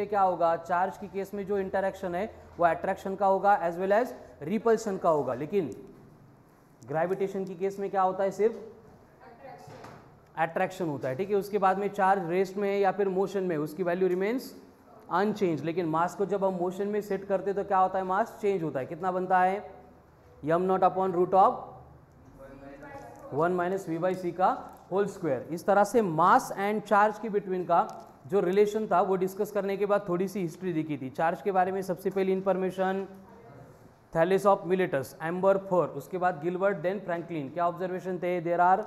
क्या होगा, चार्ज की केस में जो इंटरेक्शन है वो अट्रैक्शन का होगा एज वेल एज रिपल्शन का होगा, लेकिन ग्रेविटेशन की केस में क्या होता है, सिर्फ अट्रैक्शन होता है, ठीक है। उसके बाद में चार्ज रेस्ट में है या फिर मोशन में, उसकी वैल्यू रिमेन्स अनचेंज, लेकिन मास को जब हम मोशन में सेट करते हैं तो क्या होता है, मास चेंज होता है। कितना बनता है, m naught upon root of 1 minus v by c का होल स्क्वायर। इस तरह से मास एंड चार्ज के बिटवीन का जो रिलेशन था वो डिस्कस करने के बाद थोड़ी सी हिस्ट्री दिखी थी। चार्ज के बारे में सबसे पहली इंफॉर्मेशन थैलेस ऑफ मिलेटस, एम्बरफोर, उसके बाद गिलबर्ट, देन फ्रैंकलिन। क्या ऑब्जर्वेशन थे, there are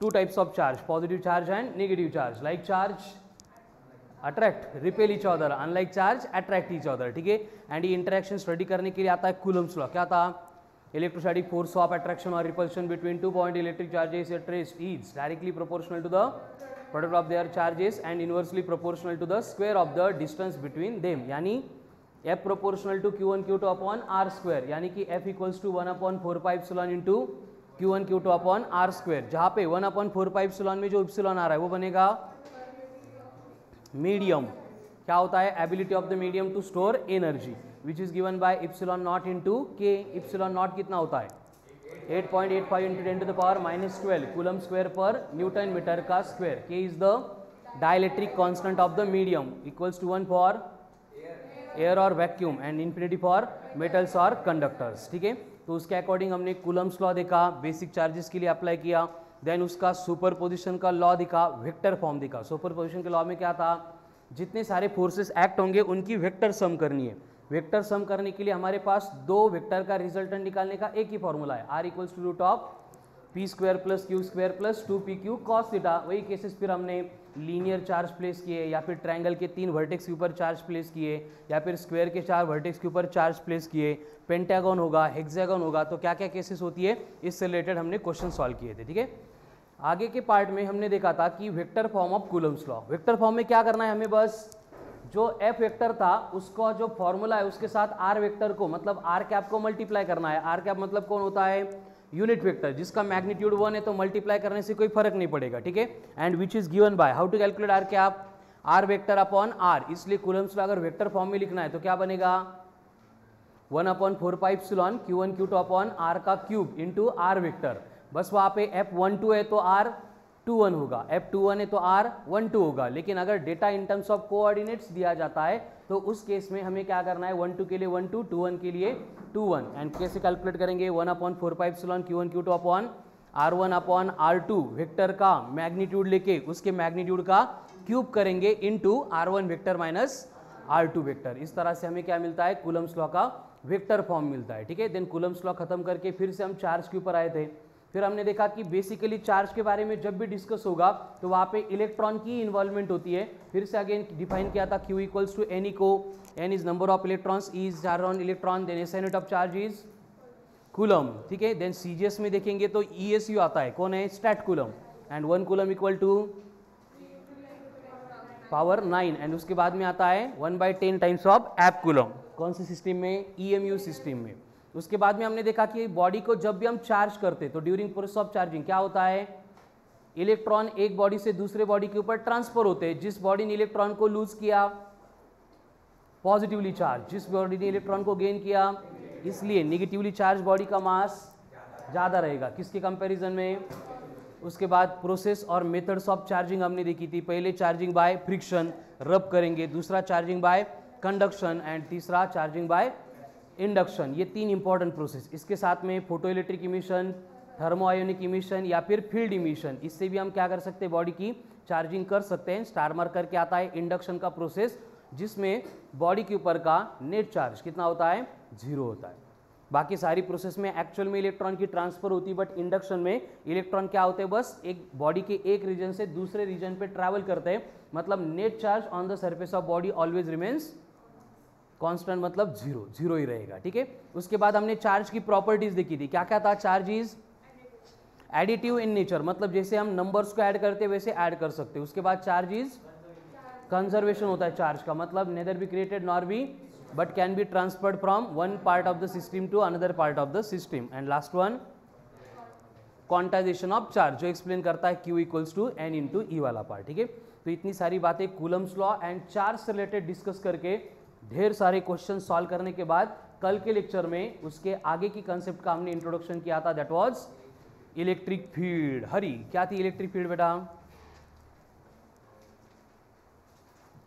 two types of charge, positive charge and negative charge. Like charge attract repel each other, unlike charge attract each other, ठीक है। एंड ये interaction study करने के लिए आता है कूलम्ब्स लॉ। क्या था, इलेक्ट्रोस्टैटिक फोर्स ऑफ अट्रैक्शन और repulsion between 2 point electric charges at rest is directly proportional to the product of their charges and inversely proportional to the square of the distance between them, यानी F proportional to Q1 Q2 upon R square, यानी कि F equals to 1/4 epsilon into Q1 Q2 upon R square, जहाँ पे 1/4 epsilon में जो epsilon आ रहा है वो बनेगा मीडियम। क्या होता है, ability of the medium to store energy, which is given by epsilon naught into k. Epsilon naught कितना होता है, 8.85 into 10 to the power -12 coulomb square पर न्यूटन मीटर का square. K is the dielectric constant of the medium, equals to 1 for air और vacuum and infinity for metals और conductors, ठीक है। तो उसके अकॉर्डिंग हमने कूलम्स लॉ देखा, बेसिक चार्जेस के लिए अप्लाई किया, देन उसका सुपरपोजिशन का लॉ दिखा, वेक्टर फॉर्म दिखा। सुपरपोजिशन के लॉ में क्या था, जितने सारे फोर्सेस एक्ट होंगे उनकी वेक्टर सम करनी है। वेक्टर सम करने के लिए हमारे पास दो वेक्टर का रिजल्टेंट निकालने का एक ही फॉर्मूला है, R equals to root of P square plus Q square plus 2pq cos theta. वही केसेस फिर हमने लीनियर चार्ज प्लेस किए, या फिर ट्रायंगल के 3 वर्टेक्स के ऊपर चार्ज प्लेस किए, या फिर स्क्वायर के 4 वर्टेक्स के ऊपर चार्ज प्लेस किए, पेंटागन होगा, हेक्सागन होगा, तो क्या क्या केसेस होती है, इससे रिलेटेड हमने क्वेश्चन सॉल्व किए थे, ठीक है। आगे के पार्ट में हमने देखा था कि vector form of coulomb's law. Vector form में क्या करना है हमें, बस जो एफ वेक्टर था उसका जो फॉर्मूला है उसके साथ आर वेक्टर को, मतलब आर कैप को मल्टीप्लाई करना है। आर कैप मतलब कौन होता है, यूनिट वेक्टर, जिसका मैग्नीट्यूड 1 है, तो मल्टीप्लाई करने से कोई फर्क नहीं पड़ेगा, ठीक है। And which is given by, how to calculate R cap, R vector upon R. इसलिए कूलम्स लॉ अगर वेक्टर फॉर्म में लिखना है तो क्या बनेगा, 1/4 epsilon Q1 Q2 upon R का क्यूब इंटू आर वेक्टर। बस वहाँ पे F12 है तो R21 होगा, F21 है तो R12 होगा। लेकिन अगर data in terms of coordinates दिया जाता है तो उस केस में हमें क्या करना है, 12 के लिए 12, 21 के लिए 21। एंड कैसे कैलकुलेट करेंगे, 1/4 epsilon Q1 Q2 upon R1 upon R2 vector का मैग्नीट्यूड लेके उसके मैग्नीट्यूड का क्यूब करेंगे into R1 vector minus R2 vector. इस तरह से हमें क्या मिलता है, कूलम्स लॉ का वेक्टर फॉर्म मिलता है, ठीक है। देन कूलम्स लॉ खत्म करके फिर से हम चार्ज के ऊपर आए थे। फिर हमने देखा कि बेसिकली चार्ज के बारे में जब भी डिस्कस होगा तो वहाँ पे इलेक्ट्रॉन की इन्वॉल्वमेंट होती है। फिर से अगेन डिफाइन किया था, Q इक्वल्स टू एन इको, N is number of electrons, E is charge on electron, then SI unit of charge is coulomb, ठीक है। देन सीजीएस में देखेंगे तो ESU आता है, कौन है, stat coulomb, and 1 coulomb equal to power 9। And उसके बाद में आता है 1/10 टाइम्स ऑफ एप कूलम, कौन से सिस्टम में, EMU सिस्टम में। उसके बाद में हमने देखा कि बॉडी को जब भी हम चार्ज करते तो ड्यूरिंग प्रोसेस ऑफ चार्जिंग क्या होता है, इलेक्ट्रॉन एक बॉडी से दूसरे बॉडी के ऊपर ट्रांसफर होते हैं। जिस बॉडी ने इलेक्ट्रॉन को लूज किया पॉजिटिवली चार्ज, जिस बॉडी ने इलेक्ट्रॉन को गेन किया, इसलिए निगेटिवली चार्ज बॉडी का मास ज़्यादा रहेगा किसके कंपैरिजन में। उसके बाद प्रोसेस और मेथड्स ऑफ चार्जिंग हमने देखी थी, पहले चार्जिंग बाय फ्रिक्शन, रब करेंगे, दूसरा चार्जिंग बाय कंडक्शन, एंड तीसरा चार्जिंग बाय इंडक्शन। ये 3 इंपॉर्टेंट प्रोसेस। इसके साथ में photo electric emission, thermo ionic emission या फिर फील्ड इमिशन, इससे भी हम क्या कर सकते हैं, बॉडी की चार्जिंग कर सकते हैं। स्टार करके आता है इंडक्शन का प्रोसेस, जिसमें बॉडी के ऊपर का नेट चार्ज कितना होता है, 0 होता है। बाकी सारी प्रोसेस में एक्चुअल में इलेक्ट्रॉन की ट्रांसफर होती है, बट इंडक्शन में इलेक्ट्रॉन क्या होते हैं, बस एक बॉडी के एक रीजन से दूसरे रीजन पे ट्रैवल करते हैं। मतलब net charge on the surface of body always remains constant, मतलब 0 ही रहेगा, ठीक है। उसके बाद हमने चार्ज की प्रॉपर्टीज देखी थी, क्या क्या था, charge is additive in nature, मतलब जैसे हम नंबर्स को ऐड करते हैं वैसे ऐड कर सकते हैं। उसके बाद चार्ज इज कंजर्वेशन होता है चार्ज का, मतलब neither be created nor be but can be transferred from one part of the system to another part of the system. And last one quantization of charge, जो explain करता है Q equals to N into e वाला part, ठीक है। तो तो इतनी सारी बातें कूलम्स लॉ एंड चार्ज से रिलेटेड डिस्कस करके ढेर सारे क्वेश्चन सॉल्व करने के बाद कल के लेक्चर में उसके आगे की कंसेप्ट का हमने इंट्रोडक्शन किया था, दैट वाज इलेक्ट्रिक फील्ड। हरी, क्या थी इलेक्ट्रिक फील्ड बेटा?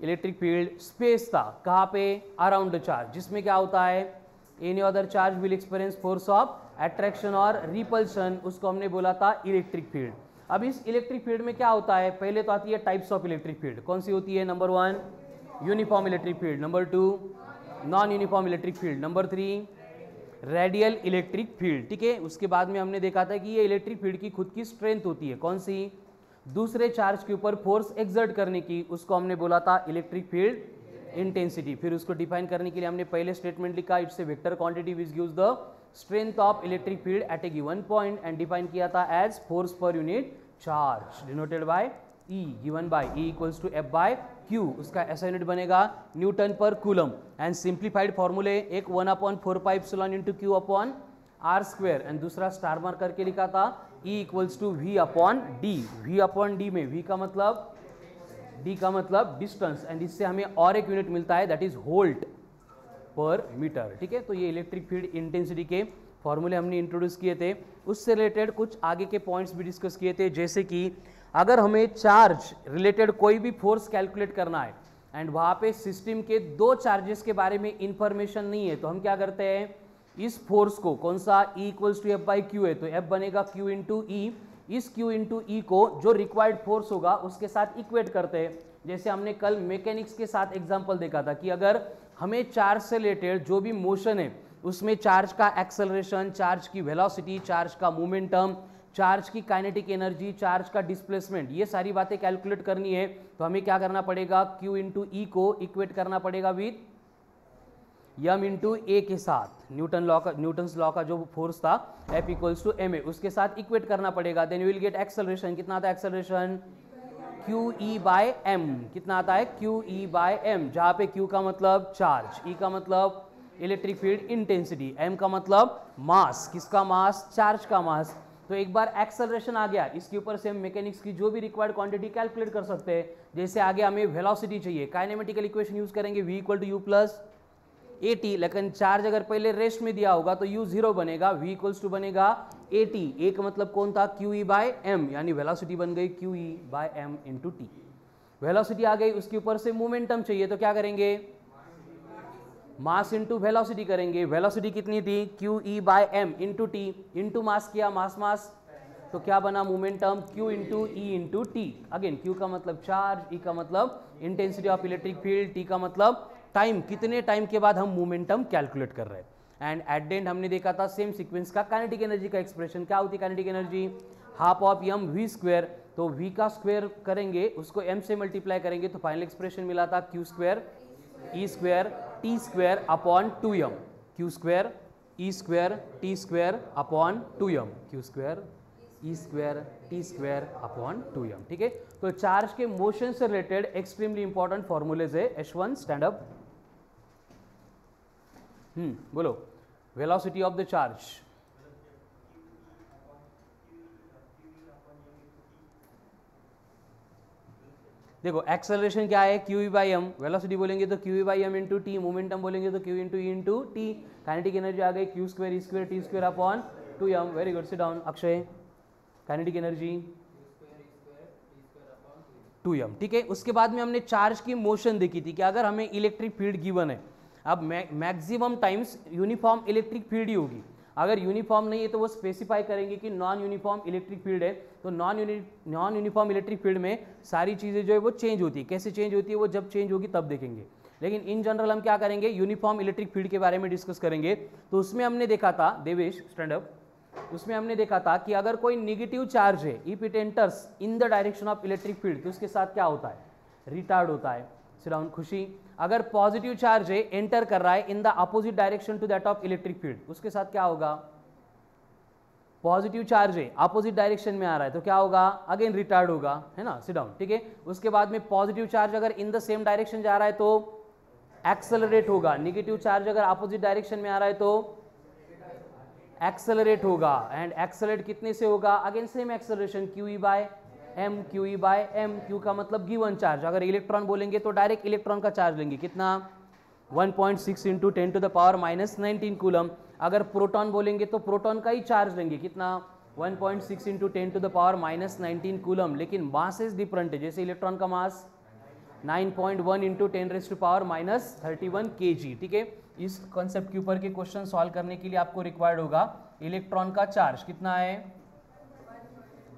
इलेक्ट्रिक फील्ड स्पेस था, कहाँ पे? अराउंड द चार्ज, जिसमें क्या होता है? Any other charge will experience force of attraction और रिपल्शन, उसको हमने बोला था इलेक्ट्रिक फील्ड। अब इस इलेक्ट्रिक फील्ड में क्या होता है? पहले तो आती है टाइप्स ऑफ इलेक्ट्रिक फील्ड। कौन सी होती है? Number 1 uniform electric field, number 2 non uniform electric field, number 3 radial electric field. ठीक है, उसके बाद में हमने देखा था कि ये इलेक्ट्रिक फील्ड की खुद की स्ट्रेंथ होती है। कौन सी? दूसरे चार्ज के ऊपर फोर्स एक्सर्ट करने की, उसको हमने बोला था इलेक्ट्रिक फील्ड इंटेंसिटी। फिर उसको डिफाइन करने के लिए हमने पहले स्टेटमेंट लिखा, it's a vector quantity which gives the strength of electric field at a given point, and define किया था as force per unit charge denoted by E, given by E equals to F by Q। उसका ऐसा unit बनेगा Newton पर coulomb. And simplified फॉर्मूले, एक 1/4 epsilon into Q upon R square, and दूसरा star mark करके लिखा था E equals to V upon D। V upon D में V का मतलब, D का मतलब डिस्टेंस, एंड इससे हमें और एक यूनिट मिलता है दैट इज वोल्ट पर मीटर। ठीक है, तो ये इलेक्ट्रिक फील्ड इंटेंसिटी के फॉर्मूले हमने इंट्रोड्यूस किए थे। उससे रिलेटेड कुछ आगे के पॉइंट्स भी डिस्कस किए थे, जैसे कि अगर हमें चार्ज रिलेटेड कोई भी फोर्स कैलकुलेट करना है एंड वहाँ पे सिस्टम के दो चार्जेस के बारे में इंफॉर्मेशन नहीं है, तो हम क्या करते हैं? इस फोर्स को, कौन सा? E equals to F by Q है, तो F बनेगा Q इंटू E। इस Q इंटू E को जो रिक्वायर्ड फोर्स होगा उसके साथ इक्वेट करते हैं। जैसे हमने कल मैकेनिक्स के साथ एग्जाम्पल देखा था कि अगर हमें चार्ज से रिलेटेड जो भी मोशन है उसमें चार्ज का एक्सेलरेशन, चार्ज की वेलोसिटी, चार्ज का मोमेंटम, चार्ज की काइनेटिक एनर्जी, चार्ज का डिस्प्लेसमेंट, ये सारी बातें कैलकुलेट करनी है, तो हमें क्या करना पड़ेगा? Q इंटू E को इक्वेट करना पड़ेगा विद M इंटू A के साथ। न्यूटन्स लॉ का जो फोर्स था F इक्वल्स टू ma, उसके साथ इक्वेट करना पड़ेगा। Then you will get acceleration. कितना आता है एक्सेलरेशन? QE by M। कितना आता है? QE बाय M, जहाँ पे Q का मतलब चार्ज, E का मतलब इलेक्ट्रिक फील्ड इंटेंसिटी, M का मतलब मास। किसका मास? चार्ज का मास। तो एक बार एक्सेलरेशन आ गया, इसके ऊपर से हम मैकेनिक्स की जो भी रिक्वायर्ड क्वांटिटी कैलकुलेट कर सकते हैं। जैसे आगे हमें वेलोसिटी चाहिए, काइनेमेटिकल इक्वेशन यूज करेंगे, v equal to U plus at। लेकिन चार्ज अगर पहले रेस्ट में दिया होगा तो u 0 बनेगा, v इक्वल्स टू बनेगा at। एक मतलब कौन था? QE बाय m, यानी वेलोसिटी बन गई QE by m into t। Velocity आ गई, उसके ऊपर से मोमेंटम चाहिए, तो क्या करेंगे? मास इंटू वेलोसिटी करेंगे। वेलोसिटी कितनी थी? QE by m into t, into mass किया, मास, तो क्या बना? Momentum Q into E into t. Again Q का मतलब चार्ज, E का मतलब intensity of electric field, T का मतलब टाइम, कितने टाइम के बाद हम मोमेंटम कैलकुलेट कर रहे हैं। एंड एट द एंड हमने देखा था सेम सीक्वेंस का काइनेटिक एनर्जी का एक्सप्रेशन। क्या होती है kinetic energy? Half of m v square, तो v का स्क्वायर करेंगे, उसको m से मल्टीप्लाई करेंगे, तो फाइनल एक्सप्रेशन मिला था Q square E square t square upon 2m। Q square E square t square upon 2m, Q square E square t square upon 2m। ठीक है, तो चार्ज के मोशन से रिलेटेड एक्सट्रीमली इंपॉर्टेंट फॉर्मूलेज है। H1 stand up. बोलो, velocity of the charge. देखो acceleration क्या है? QE by m। वेलोसिटी बोलेंगे तो QE by m into t. Momentum बोलेंगे तो Q into E into t. Kinetic energy आ गई Q square E square t square upon 2m। Very good, sit down. Akshay, kinetic energy 2m। ठीक है, उसके बाद में हमने चार्ज की मोशन देखी थी कि अगर हमें इलेक्ट्रिक फील्ड गिवन है, अब maximum times uniform electric field ही होगी। अगर यूनिफॉर्म नहीं है तो वो स्पेसिफाई करेंगे कि नॉन यूनिफॉर्म इलेक्ट्रिक फील्ड है, तो नॉन यूनिफॉर्म इलेक्ट्रिक फील्ड में सारी चीज़ें जो है वो चेंज होती है। कैसे चेंज होती है वो जब चेंज होगी तब देखेंगे, लेकिन इन जनरल हम क्या करेंगे? यूनिफॉर्म इलेक्ट्रिक फील्ड के बारे में डिस्कस करेंगे। तो उसमें हमने देखा था, देवेश स्टैंड अप, उसमें हमने देखा था कि अगर कोई निगेटिव चार्ज है, if it enters in the direction of electric field, तो उसके साथ क्या होता है? रिटार्ड होता है। Sit down. खुशी, अगर पॉजिटिव चार्ज है, एंटर कर रहा है in the opposite direction to that of electric field, उसके साथ क्या होगा? पॉजिटिव चार्ज है, अपोजिट डायरेक्शन में आ रहा है, तो क्या होगा? अगेन रिटार्ड होगा, है ना? Sit down. ठीक है, उसके बाद में पॉजिटिव चार्ज अगर इन द सेम डायरेक्शन जा रहा है तो एक्सेलरेट होगा। नेगेटिव चार्ज अगर अपोजिट डायरेक्शन में आ रहा है तो एक्सेलरेट होगा। एंड एक्सेलरेट कितने से होगा? Again same acceleration QE by M Q E by M, Q का मतलब गिवन चार्ज, अगर इलेक्ट्रॉन बोलेंगे तो डायरेक्ट इलेक्ट्रॉन का चार्ज लेंगे, कितना 1.6 into 10 to the power minus 19 coulomb. अगर प्रोटॉन बोलेंगे तो प्रोटॉन का ही चार्ज लेंगे, कितना 1.6 into 10 to the power minus 19 कूलम, लेकिन मासेस डिफरेंट है, जैसे इलेक्ट्रॉन का mass 9.1 into 10 raise to power minus 31 kg। ठीक है, इस कॉन्सेप्ट के ऊपर के क्वेश्चन सॉल्व करने के लिए आपको रिक्वायर्ड होगा इलेक्ट्रॉन का चार्ज कितना है,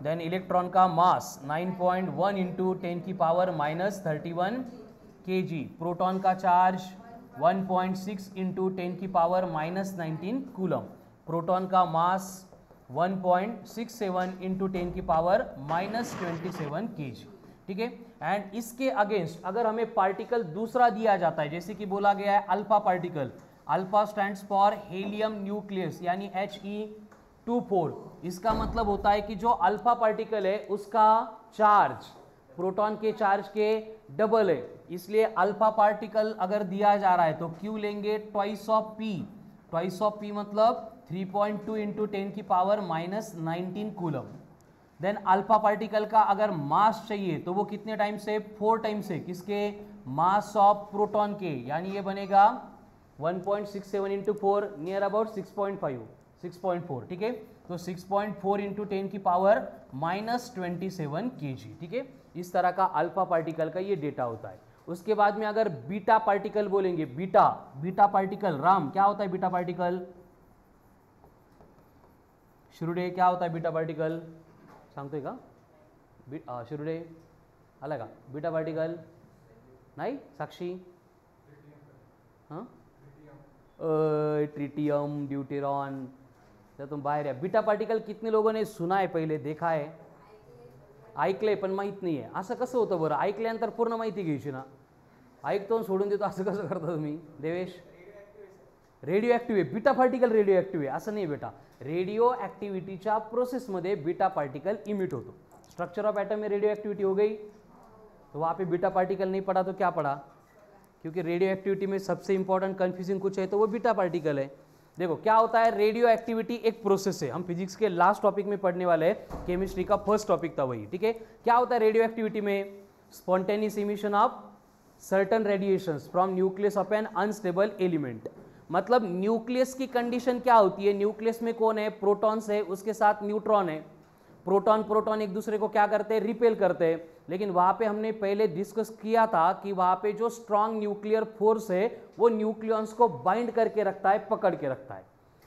देन इलेक्ट्रॉन का मास 9.1 इंटू 10 की पावर माइनस 31 kg, प्रोटॉन का चार्ज 1.6 इंटू 10 की पावर माइनस 19 कूलम, प्रोटॉन का मास 1.67 इंटू 10 की पावर माइनस 27 kg। ठीक है, एंड इसके अगेंस्ट अगर हमें पार्टिकल दूसरा दिया जाता है, जैसे कि बोला गया है alpha particle, alpha stands for helium nucleus यानी He24, इसका मतलब होता है कि जो अल्फा पार्टिकल है उसका चार्ज प्रोटॉन के चार्ज के डबल है, इसलिए अल्फा पार्टिकल अगर दिया जा रहा है तो Q लेंगे twice of P, twice of P मतलब 3.2 इंटू 10 की power minus 19 coulomb. Then alpha particle का अगर मास चाहिए तो वो कितने टाइम से, 4 टाइम से, किसके, मास ऑफ प्रोटॉन के, यानी ये बनेगा 1.67 इंटू 4 नियर अबाउट 6.4। ठीक है, तो 6.4 इंटू 10 की पावर माइनस 27 kg। ठीक है, इस तरह का अल्फा पार्टिकल का ये डेटा होता है। उसके बाद में अगर बीटा पार्टिकल बोलेंगे, बीटा पार्टिकल, राम क्या होता है बीटा पार्टिकल, शुरुडे क्या होता है बीटा पार्टिकल, सांगतोय का शुरुडे आला का बीटा पार्टिकल, नाही साक्षी, हां ट्रिटियम ड्यूटेरॉन, जर तुम बाहेर आहे, बीटा पार्टिकल कितने लोगों ने सुना है, पहिले देखा है, ऐकलंय पण माहीत नाही आहे, असं कसं होतं बरं, ऐकल्यानंतर पूर्ण माहिती घ्यायची ना, ऐकतो सोडून देतो असं कसं करता तुम्ही देवेश, रेडिओ ॲक्टिव्ह आहे बीटा पार्टिकल, रेडिओ ॲक्टिव्ह आहे असं नाही बेटा, रेडिओ ॲक्टिव्हिटीच्या प्रोसेसमध्ये बीटा पार्टिकल इमिट होतो, स्ट्रक्चर ऑफ एटम में रेडियो एक्टिविटी हो गई, तो वहाँ पे बीटा पार्टिकल नहीं पढ़ा तो क्या पढ़ा, क्योंकि रेडियो एक्टिविटी में सबसे इंपॉर्टेंट कन्फ्यूजिंग कुछ है तो वो बीटा पार्टिकल है। देखो क्या होता है, रेडियो एक्टिविटी एक प्रोसेस है, हम फिजिक्स के लास्ट टॉपिक में पढ़ने वाले हैं, केमिस्ट्री का फर्स्ट टॉपिक था वही। ठीक है, क्या होता है रेडियो एक्टिविटी में, spontaneous emission of certain radiations from nucleus of N unstable element, मतलब न्यूक्लियस की कंडीशन क्या होती है, न्यूक्लियस में कौन है, प्रोटॉन्स है, उसके साथ न्यूट्रॉन है, प्रोटॉन एक दूसरे को क्या करते हैं, रिपेल करते हैं, लेकिन वहां पे हमने पहले डिस्कस किया था कि वहां पे जो स्ट्रॉन्ग न्यूक्लियर फोर्स है वो न्यूक्लियॉन्स को बाइंड करके रखता है, पकड़ के रखता है,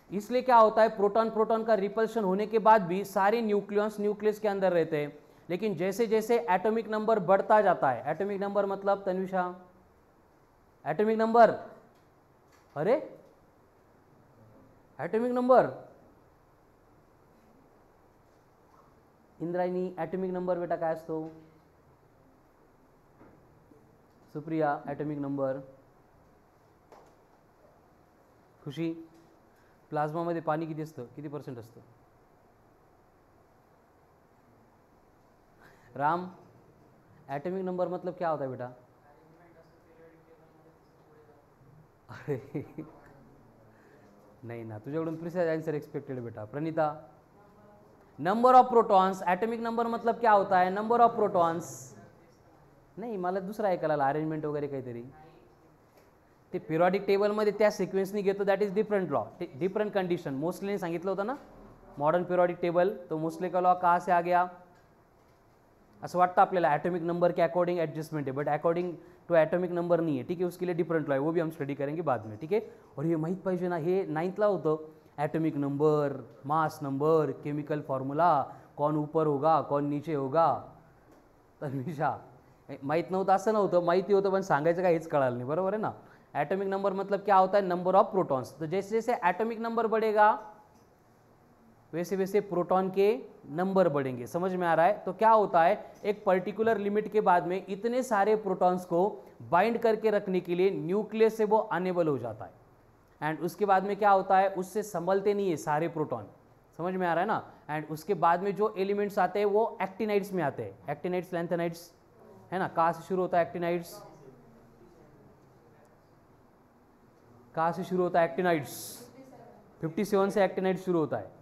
इसलिए क्या होता है प्रोटॉन का रिपल्शन होने के बाद भी सारे न्यूक्लियॉन्स न्यूक्लियस के अंदर रहते हैं, लेकिन जैसे जैसे एटॉमिक नंबर बढ़ता जाता है, एटॉमिक नंबर मतलब तन्विषा, एटॉमिक नंबर, अरे atomic number, Indrayani atomic number बेटा काय असतो, सुप्रिया एटॉमिक नंबर, खुशी प्लाझ्मा मध्ये पाणी किती असतं, किती % असतं, राम एटॉमिक नंबर मतलब क्या होता है बेटा, अरे नहीं ना, तुझ्याकडून प्रिसाइज आंसर एक्सपेक्टेड बेटा। Pranita number of protons, atomic number मतलब क्या होता है, नंबर ऑफ प्रोटॉन्स, नाही मला दुसरा ऐकायला अरेंजमेंट वगैरे काहीतरी, ते पिरियॉडिक टेबलमध्ये त्या सिक्वेन्सनी घेतो, that is different law, different condition, मोस्टलीने सांगितलं होतं ना मॉडर्न पिरियॉडिक टेबल, तो मोस्टली का लॉ कहाँ से आ गया, असं वाटतं आपल्याला एटॉमिक नंबर के अकॉर्डिंग एडजस्टमेंट है, but according to atomic number नहीं है। ठीक है, उसके लिए डिफरेंट लॉ है, वो भी हम स्टडी करेंगे बाद में। ठीक है, और ये माहीत पाहिजे ना, हे 9th ला होतं, atomic number, mass number, chemical formula, कौन ऊपर होगा कौन नीचे होगा, तन्विषा माहीत नव्हतं असं नव्हतं, माहिती होतं पण सांगायचं काय हेच कळालं नाही, बरोबर है ना। एटॉमिक नंबर मतलब क्या होता है, नंबर ऑफ प्रोटॉन्स, तो जैसे जैसे एटॉमिक नंबर बढ़ेगा वैसे वैसे प्रोटॉन के नंबर बढ़ेंगे, समझ में आ रहा है। तो क्या होता है, एक पर्टिकुलर लिमिट के बाद में इतने सारे प्रोटॉन्स को बाइंड करके रखने के लिए न्यूक्लियस से वो अनेबल हो जाता है, एंड उसके बाद में क्या होता है, उससे संभलते नहीं है सारे प्रोटॉन, समझ में आ रहा है ना। एंड उसके बाद में जो एलिमेंट्स आते हैं वो एक्टिनाइड्स में आते हैं, एक्टिनाइड्स लैंथेनाइड्स है ना, कहाँ से शुरू होता है एक्टिनाइड्स, कहाँ से शुरू होता है एक्टिनाइड्स, 57 से एक्टिनाइड्स शुरू होता है,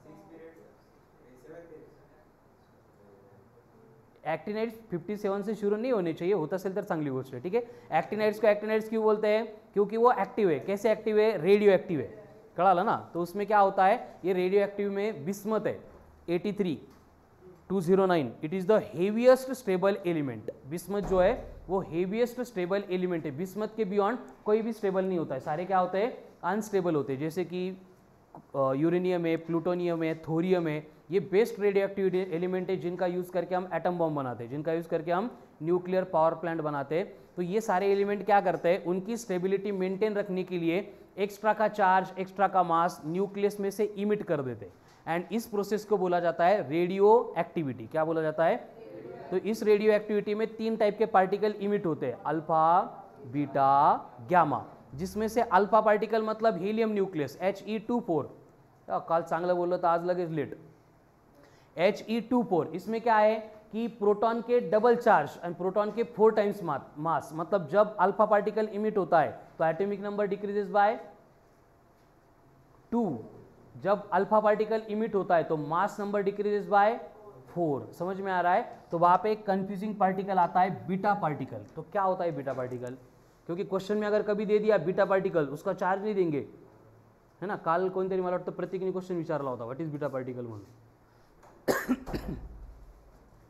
एक्टिनाइड्स 57 से शुरू नहीं होने चाहिए, होता असेल तर चांगली गोष्ट है, ठीक है। एक्टिनाइड्स को एक्टिनाइड्स क्यों बोलते हैं? क्योंकि वो एक्टिव है। कैसे एक्टिव है? रेडियो एक्टिव है, कड़ा ना। तो उसमें क्या होता है, ये रेडियो एक्टिव में बिस्मथ है 83-209, it is the heaviest stable element. Bismuth जो है वो हेवीएस्ट स्टेबल एलिमेंट है, बिस्मथ के बियॉन्ड कोई भी स्टेबल नहीं होता है, सारे क्या होते हैं? अनस्टेबल होते हैं। जैसे कि यूरेनियम है, प्लूटोनियम है, थोरियम है, ये बेस्ट रेडियो एक्टिव एलिमेंट है जिनका यूज करके हम एटम बॉम्ब बनाते हैं, जिनका यूज करके हम न्यूक्लियर पावर प्लांट बनाते हैं। तो ये सारे एलिमेंट क्या करते हैं? उनकी स्टेबिलिटी मेंटेन रखने के लिए एक्स्ट्रा का चार्ज, एक्स्ट्रा का मास न्यूक्लियस में से इमिट कर देते हैं, एंड इस प्रोसेस को बोला जाता है रेडियो एक्टिविटी। क्या बोला जाता है? तो इस रेडियो एक्टिविटी में 3 टाइप के पार्टिकल इमिट होते हैं, अल्फा, बीटा, गामा, जिसमें से अल्फा पार्टिकल मतलब हीलियम न्यूक्लियस He24, काल चांगलं बोललो तर आज लगेच लेट। He24 इसमें क्या है कि प्रोटॉन के डबल चार्ज एंड प्रोटॉन के 4 टाइम्स मास, मतलब जब अल्फा पार्टिकल इमिट होता है तो एटॉमिक नंबर डिक्रीजेस बाय 2, जब अल्फा पार्टिकल इमिट होता है तो मास नंबर डिक्रीजेस बाय 4। समझ में आ रहा है? तो वहां पे एक कंफ्यूजिंग पार्टिकल आता है बीटा पार्टिकल। तो क्या होता है बीटा पार्टिकल? क्योंकि क्वेश्चन में अगर कभी दे दिया बीटा पार्टिकल, उसका चार्ज नहीं देंगे, है ना। काल कोणतरी मला वाटतं प्रतीकने क्वेश्चन विचारला होता, व्हाट इज बीटा पार्टिकल म्हणून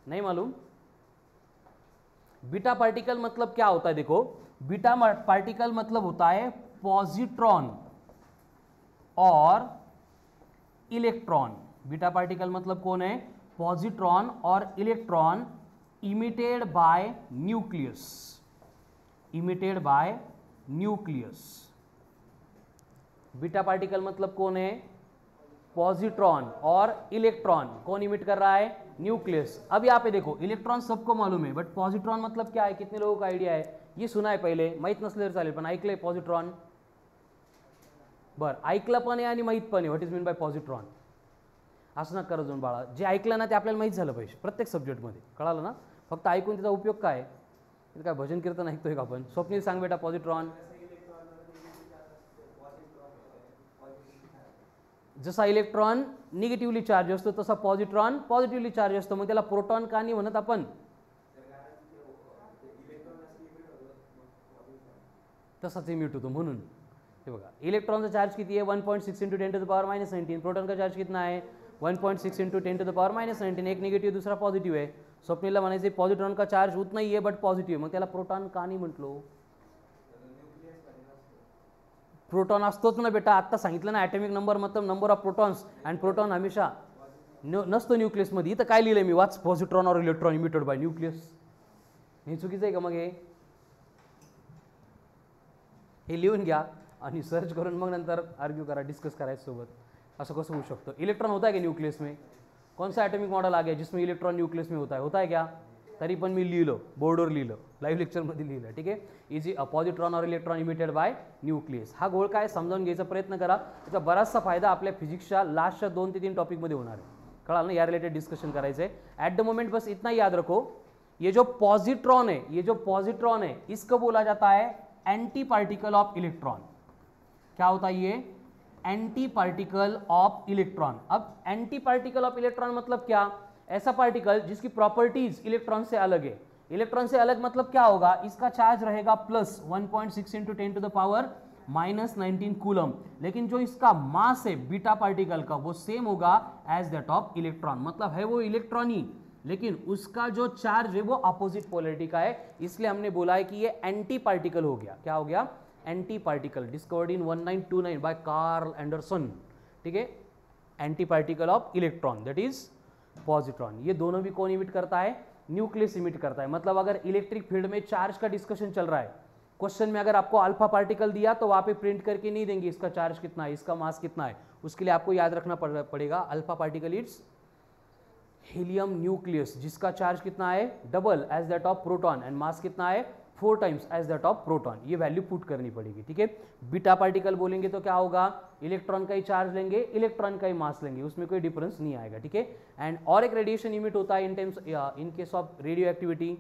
नहीं मालूम। बीटा पार्टिकल मतलब क्या होता है? देखो, बीटा पार्टिकल मतलब होता है पॉजिट्रॉन और इलेक्ट्रॉन। बीटा पार्टिकल मतलब कौन है? पॉजिट्रॉन और electron emitted bye nucleus, emitted bye nucleus. Beta particle मतलब कौन है? पॉजिट्रॉन और इलेक्ट्रॉन। कौन इमिट कर रहा है? न्यूक्लियस। अब यहाँ पे देखो, इलेक्ट्रॉन सबको मालूम है, बट पॉजिट्रॉन मतलब क्या है? कितने लोगों का आइडिया है? ये सुना आहे पहिले, माहीत नसले तर चालेल, पण ऐकलंय पॉजिट्रॉन? बरं, ऐकलं पण आहे आणि माहीत पण आहे what is mean by positron. असं नका करू बाळा, जे ऐकलं ना ते आपल्याला माहीत झालं पाहिजे प्रत्येक सब्जेक्टमध्ये, कळालं ना। फक्त ऐकून त्याचा उपयोग काय? काय भजन कीर्तन ऐकतोय का आपण? स्वप्नील सांग बेटा, पॉजिट्रॉन जसा इलेक्ट्रॉन निगेटिव्हली चार्ज असतो तसा पॉजिट्रॉन पॉझिटिव्हली चार्ज असतो, मग त्याला प्रोटॉन का नाही म्हणत आपण? तसाच इमिट होतो म्हणून। हे बघा, इलेक्ट्रॉनचा चार्ज किती आहे? 1.6 × 10⁻⁻19। प्रोटॉन का चार्ज कितना है? 1.6 × 10⁻⁻19। एक निगेटिव्ह, दूसरा पॉझिटिव्ह आहे। स्वप्नीलला म्हणायचे पॉजिट्रॉन का चार्ज उतना ही है बट पॉझिटिव्ह, मग त्याला प्रोटॉन का नाही म्हटलो? प्रोटॉन असतोच ना बेटा, आत्ता सांगितलं ना, ॲटॉमिक नंबर मतलब number of protons, and proton हमेशा नसतो न्यूक्लियसमध्ये। इथं काय लिहिलंय मी? वाच, पॉजिट्रॉन और इलेक्ट्रॉन इमिटेड बाय न्यूक्लियस। हे चुकीचं आहे का? मग हे लिहून घ्या आणि सर्च करून मग नंतर आर्ग्यू करा, डिस्कस करायचं सोबत, असं कसं होऊ शकतं? इलेक्ट्रॉन होता है क्या न्यूक्लियस में? कौन सा एटॉमिक मॉडल आ गया जिसमें इलेक्ट्रॉन न्यूक्लियस में होता है क्या? तरी पण मी लिहिलं, बोर्डवर लिहिलं, लाईव्ह लेक्चरमध्ये लिहिलं, ठीक आहे। इज पॉजिट्रॉन और इलेक्ट्रॉन इमिटेड बाय न्यूक्लियस। हा गोळ काय समजावून घ्यायचा प्रयत्न करा, त्याचा बराचसा फायदा आपल्या फिजिक्सच्या लास्टच्या 2 ते 3 टॉपिकमध्ये होणार आहे, कळालं ना। या रिलेटेड डिस्कशन करायचं है। एट द मोमेंट बस इतना याद रखो, ये जो पॉजिट्रॉन है, ये जो पॉजिट्रॉन है, इसको बोला जाता है एंटी पार्टिकल ऑफ इलेक्ट्रॉन। क्या होता है ये? Anti particle of electron. अब एंटी पार्टिकल ऑफ इलेक्ट्रॉन मतलब क्या? ऐसा पार्टिकल जिसकी प्रॉपर्टीज इलेक्ट्रॉन से अलग है। इलेक्ट्रॉन से अलग मतलब क्या होगा? इसका चार्ज रहेगा प्लस 1.6 × 10⁻⁻19 कूलम, लेकिन जो इसका मास है बीटा पार्टिकल का वो सेम होगा एज दैट ऑफ इलेक्ट्रॉन। मतलब है वो इलेक्ट्रॉन ही, लेकिन उसका जो चार्ज है वो अपोजिट पोलरिटी का है, इसलिए हमने बोला है कि ये एंटी पार्टिकल हो गया। क्या हो गया? Anti particle, discovered in 1929 by Carl Anderson, ठीक है। Anti particle of electron that is positron. ये दोनों भी कौन इमिट करता है? न्यूक्लियस इमिट करता है। मतलब अगर इलेक्ट्रिक फील्ड में चार्ज का डिस्कशन चल रहा है, क्वेश्चन में अगर आपको अल्फा पार्टिकल दिया तो वहां पे प्रिंट करके नहीं देंगे इसका चार्ज कितना है, इसका मास कितना है। उसके लिए आपको याद रखना पड़ेगा alpha particle it's helium nucleus, जिसका चार्ज कितना है? Double as that of proton, and mass कितना है? 4 times as that of proton. ये वैल्यू पुट करनी पड़ेगी, ठीक है। बीटा पार्टिकल बोलेंगे तो क्या होगा? इलेक्ट्रॉन का ही चार्ज लेंगे, इलेक्ट्रॉन का ही मास लेंगे, उसमें कोई डिफरेंस नहीं आएगा, ठीक है। एंड और एक रेडिएशन इमिट होता है in case of radio activity,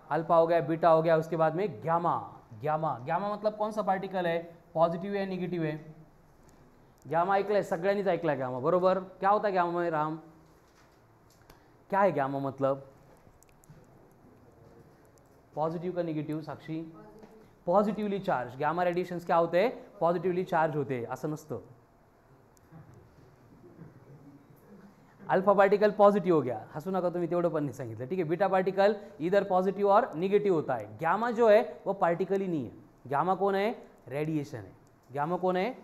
alpha हो गया, बीटा हो गया, उसके बाद में ग्यामा। ग्यामा, ग्यामा मतलब कौन सा पार्टिकल है? पॉझिटिव्ह है निगेटिव्ह है? ग्यामा ऐकलंय, सगळ्यांनीच ऐकलाय ग्यामा, बरोबर। क्या होता है ग्यामा में राम? क्या है ग्यामा मतलब? पॉझिटिव्ह का negative Sakshi? Positively charge. Gamma radiations क्या होते? पॉझिटिव्हली चार्ज होते. असं नसतं. अल्फा पार्टिकल पॉजिटिव हो गया, हंसू नका तुम्ही, तेवढं पण नहीं सांगितलं. ठीक है. बीटा पार्टिकल इधर पॉजिटिव और निगेटिव होता है. गैमा जो है वो पार्टिकल ही नहीं है. गैमा कौन है? रेडिएशन है. गैमा कौन है?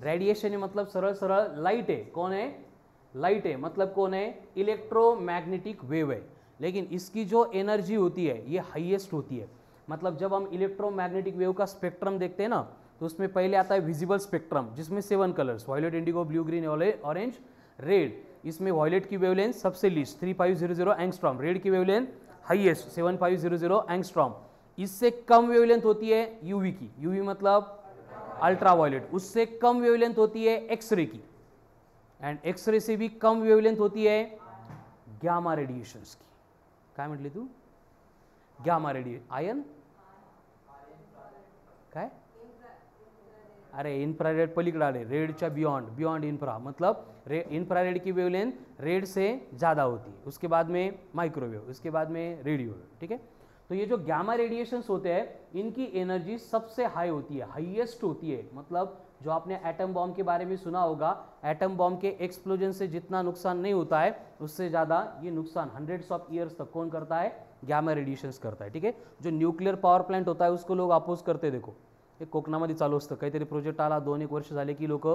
रेडिएशन है, मतलब सरल सरल लाइट है. कौन है? लाइट है. मतलब कौन है? इलेक्ट्रोमैग्नेटिक वेव है. लेकिन इसकी जो एनर्जी होती है ये हाईएस्ट होती है. मतलब जब हम इलेक्ट्रोमैग्नेटिक वेव का स्पेक्ट्रम देखते हैं ना, तो उसमें पहले आता है विजिबल स्पेक्ट्रम, जिसमें 7 colours, violet, indigo, blue, green, orange, red. इसमें वायलेट की वेवलेंथ सबसे लीस्ट 3500 एंगस्ट्रॉम, रेड की वेवलेंथ हाईएस्ट 7500 एंगस्ट्रॉम. इससे कम वेवलेंथ होती है यूवी की. यूवी मतलब अल्ट्रा वायलेट. उससे कम वेवलेंथ होती है एक्सरे की. एंड एक्सरे से भी कम वेवलेंथ होती है गॅमा रेडिएशन्स की. काय म्हटली तू? Gamma radiation. आयन काय? अरे इन्फ्रारेड पलीकडे आले, रेडच्या बियॉन्ड इन्फ्रा. मतलब इन्फ्रारेड की वेवलेंथ रेड से ज़्यादा होती है. उसके बाद में माइक्रोवेव, उसके बाद में रेडियो. ठीक है. तो ये जो गैमा रेडिएशंस होते हैं इनकी एनर्जी सबसे हाई होती है, हाईएस्ट होती है. मतलब जो आपने एटम बॉम्ब के बारे में सुना होगा, एटम बॉम्ब के एक्सप्लोजन से जितना नुकसान नहीं होता है उससे ज़्यादा ये नुकसान हंड्रेड्स ऑफ ईयर्स तक कौन करता है? गॅमा रेडिएशंस करता है. ठीक है. जो न्यूक्लियर पॉवर प्लांट होता है उसको लोग अपोज करते. देखो एक कोकणामध्ये चालू असतं, काहीतरी प्रोजेक्ट आला, 2-1 वर्ष झाले की लोक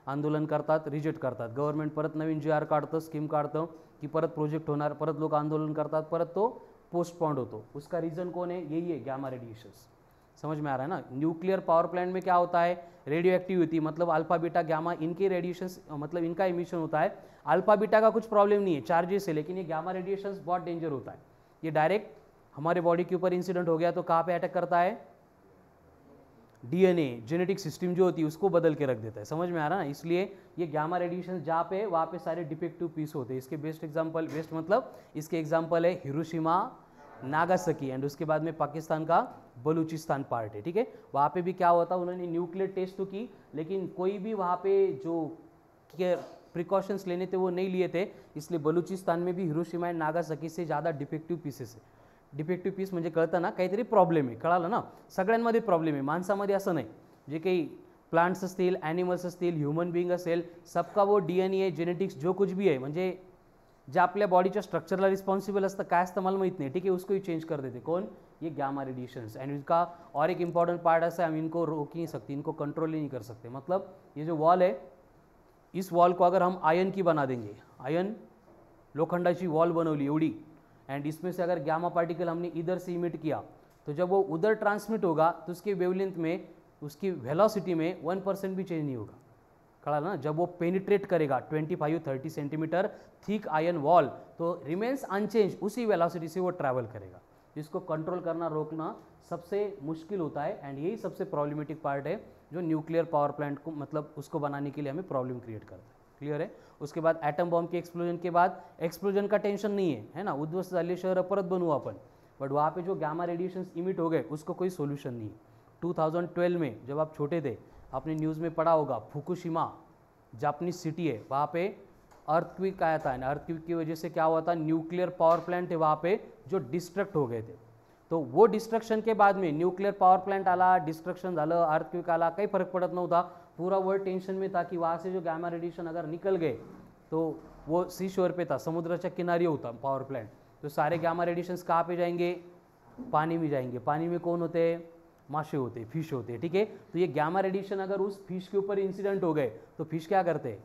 आंदोलन करतात, रिजेक्ट करतात. गव्हर्नमेंट परत नवीन GR काढतं, स्कीम काढतं की परत प्रोजेक्ट होणार, परत लोक आंदोलन करतात, परत तो पोस्टपोन्ड होतो. उसका रीज़न कौन है? यही है, गॅमा रेडिएशंस. समझ में आ रहा है ना? न्यूक्लियर पावर प्लांट में क्या होता है? रेडियो एक्टिविटी, मतलब अल्फा बीटा गैमा, इनके रेडिएशंस, मतलब इनका इमिशन होता है. अल्फा बीटा का कुछ प्रॉब्लम नहीं है, चार्जेस है, लेकिन ये गैमा रेडिएशंस बहुत डेंजर होता है. ये डायरेक्ट हमारे बॉडी के ऊपर इंसिडेंट हो गया तो कहाँ पे अटैक करता है? DNA, जेनेटिक सिस्टम जो होती है उसको बदल के रख देता है. समझ में आ रहा है ना? इसलिए ये गैमा रेडिएशन जहाँ पे वहाँ पे सारे डिफेक्टिव पीस होते हैं. इसके बेस्ट एग्जांपल, बेस्ट मतलब इसके एग्जांपल है हिरोशिमा, नागासाकी, एंड उसके बाद में पाकिस्तान का बलूचिस्तान पार्ट है. ठीक है. वहाँ पे भी क्या होता, उन्होंने न्यूक्लियर टेस्ट तो की, लेकिन कोई भी वहाँ पे जो प्रिकॉशंस लेने थे वो नहीं लिए थे. इसलिए बलूचिस्तान में भी हिरोशिमा एंड नागासाकी से ज़्यादा डिफेक्टिव पीसेस है. डिफेक्टिव्ह पीस म्हणजे कळतं ना, काहीतरी प्रॉब्लेम आहे. कळालं ना? सगळ्यांमध्ये प्रॉब्लेम आहे, माणसामध्ये असं नाही. जे काही प्लांट्स असतील, ॲनिमल्स असतील, ह्युमन बिंग असेल, सबका वो DNA, जेनेटिक्स जो कुछ भी आहे, म्हणजे जे आपल्या बॉडीच्या स्ट्रक्चरला रिस्पॉन्सिबल असतं, काय असतं मला माहीत नाही. ठीक है. उसको ही चेंज कर देते. कौन? ये गैमा रेडिएशंस. एंड इनका और एक इंपॉर्टेंट पार्ट ऐसा है, हम इनको रोक नहीं सकते, इनको कंट्रोल ही नहीं कर सकते. मतलब ये जो वॉल है, इस वॉल को अगर हम आयन की बना देंगे, आयन लोखंडाची वॉल बनवली एवढी, एंड इसमें से अगर गैमा पार्टिकल हमने इधर से इमिट किया तो जब वो उधर ट्रांसमिट होगा तो उसके वेवलेंथ में, उसकी वेलोसिटी में 1% भी चेंज नहीं होगा. कड़ा ना? जब वो पेनिट्रेट करेगा 25-30 सेंटीमीटर थिक आयन वॉल, तो रिमेन्स अनचेंज, उसी वेलोसिटी से वो ट्रैवल करेगा. जिसको कंट्रोल करना, रोकना सबसे मुश्किल होता है. एंड यही सबसे प्रॉब्लमेटिक पार्ट है जो न्यूक्लियर पावर प्लांट को, मतलब उसको बनाने के लिए हमें प्रॉब्लम क्रिएट करता है. क्लियर है? उसके बाद एटम बॉम्ब के एक्सप्लोजन के बाद, एक्सप्लोजन का टेंशन नहीं है ना, उद्ध्वस्त झाले शहर परत बनवू आपण, बट वहाँ पे जो गैमा रेडिएशंस इमिट हो गए उसको कोई सोल्यूशन नहीं है. 2012 में जब आप छोटे थे, आपने न्यूज़ में पढ़ा होगा, फुकुशिमा जापानीज सिटी है, वहाँ पे अर्थक्वेक आया था. अर्थक्वेक की वजह से क्या हुआ था? न्यूक्लियर पावर प्लांट है वहाँ पे जो डिस्ट्रक्ट हो गए थे. तो वो डिस्ट्रक्शन के बाद में न्यूक्लियर पावर प्लांट आला, डिस्ट्रक्शन झालं, अर्थक्वेक आला, काही फरक पड़त नव्हता. पूरा वर्ल्ड टेंशन में था कि वहाँ से जो गैमा रेडिएशन अगर निकल गए तो वो सी शोर पे था, समुद्राच्या किनारी होता पावर प्लांट. तो सारे गैमा रेडिएशंस कहाँ पे जाएंगे? पानी में जाएंगे. पानी में कौन होते हैं? माशे होते हैं, फिश होते हैं. ठीक है. तो ये गैमा रेडिएशन अगर उस फिश के ऊपर इंसिडेंट हो गए तो फिश क्या करते हैं?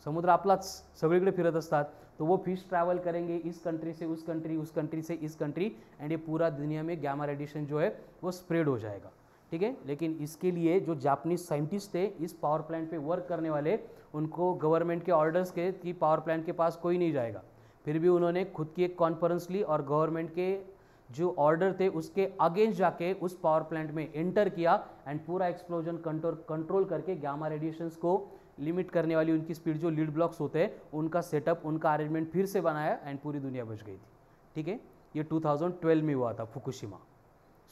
समुद्र आपलाच सगळीकडे फिरत असतात, तो वो फिश ट्रैवल करेंगे इस कंट्री से उस कंट्री, उस कंट्री से इस कंट्री, एंड ये पूरा दुनिया में गैमा रेडिएशन जो है वो स्प्रेड हो जाएगा. ठीक है. लेकिन इसके लिए जो जापानीज साइंटिस्ट थे इस पावर प्लांट पे वर्क करने वाले, उनको गवर्नमेंट के ऑर्डर्स के कि पावर प्लांट के पास कोई नहीं जाएगा. फिर भी उन्होंने खुद की एक कॉन्फ्रेंस ली और गवर्नमेंट के जो ऑर्डर थे उसके अगेंस्ट जाके उस पावर प्लांट में एंटर किया एंड पूरा एक्सप्लोजन कंट्रोल करके गैमा रेडिएशंस को लिमिट करने वाली उनकी स्पीड, जो लीड ब्लॉक्स होते हैं उनका सेटअप, उनका अरेंजमेंट फिर से बनाया एंड पूरी दुनिया बच गई थी. ठीक है. ये 2012 में हुआ था, फुकुशिमा.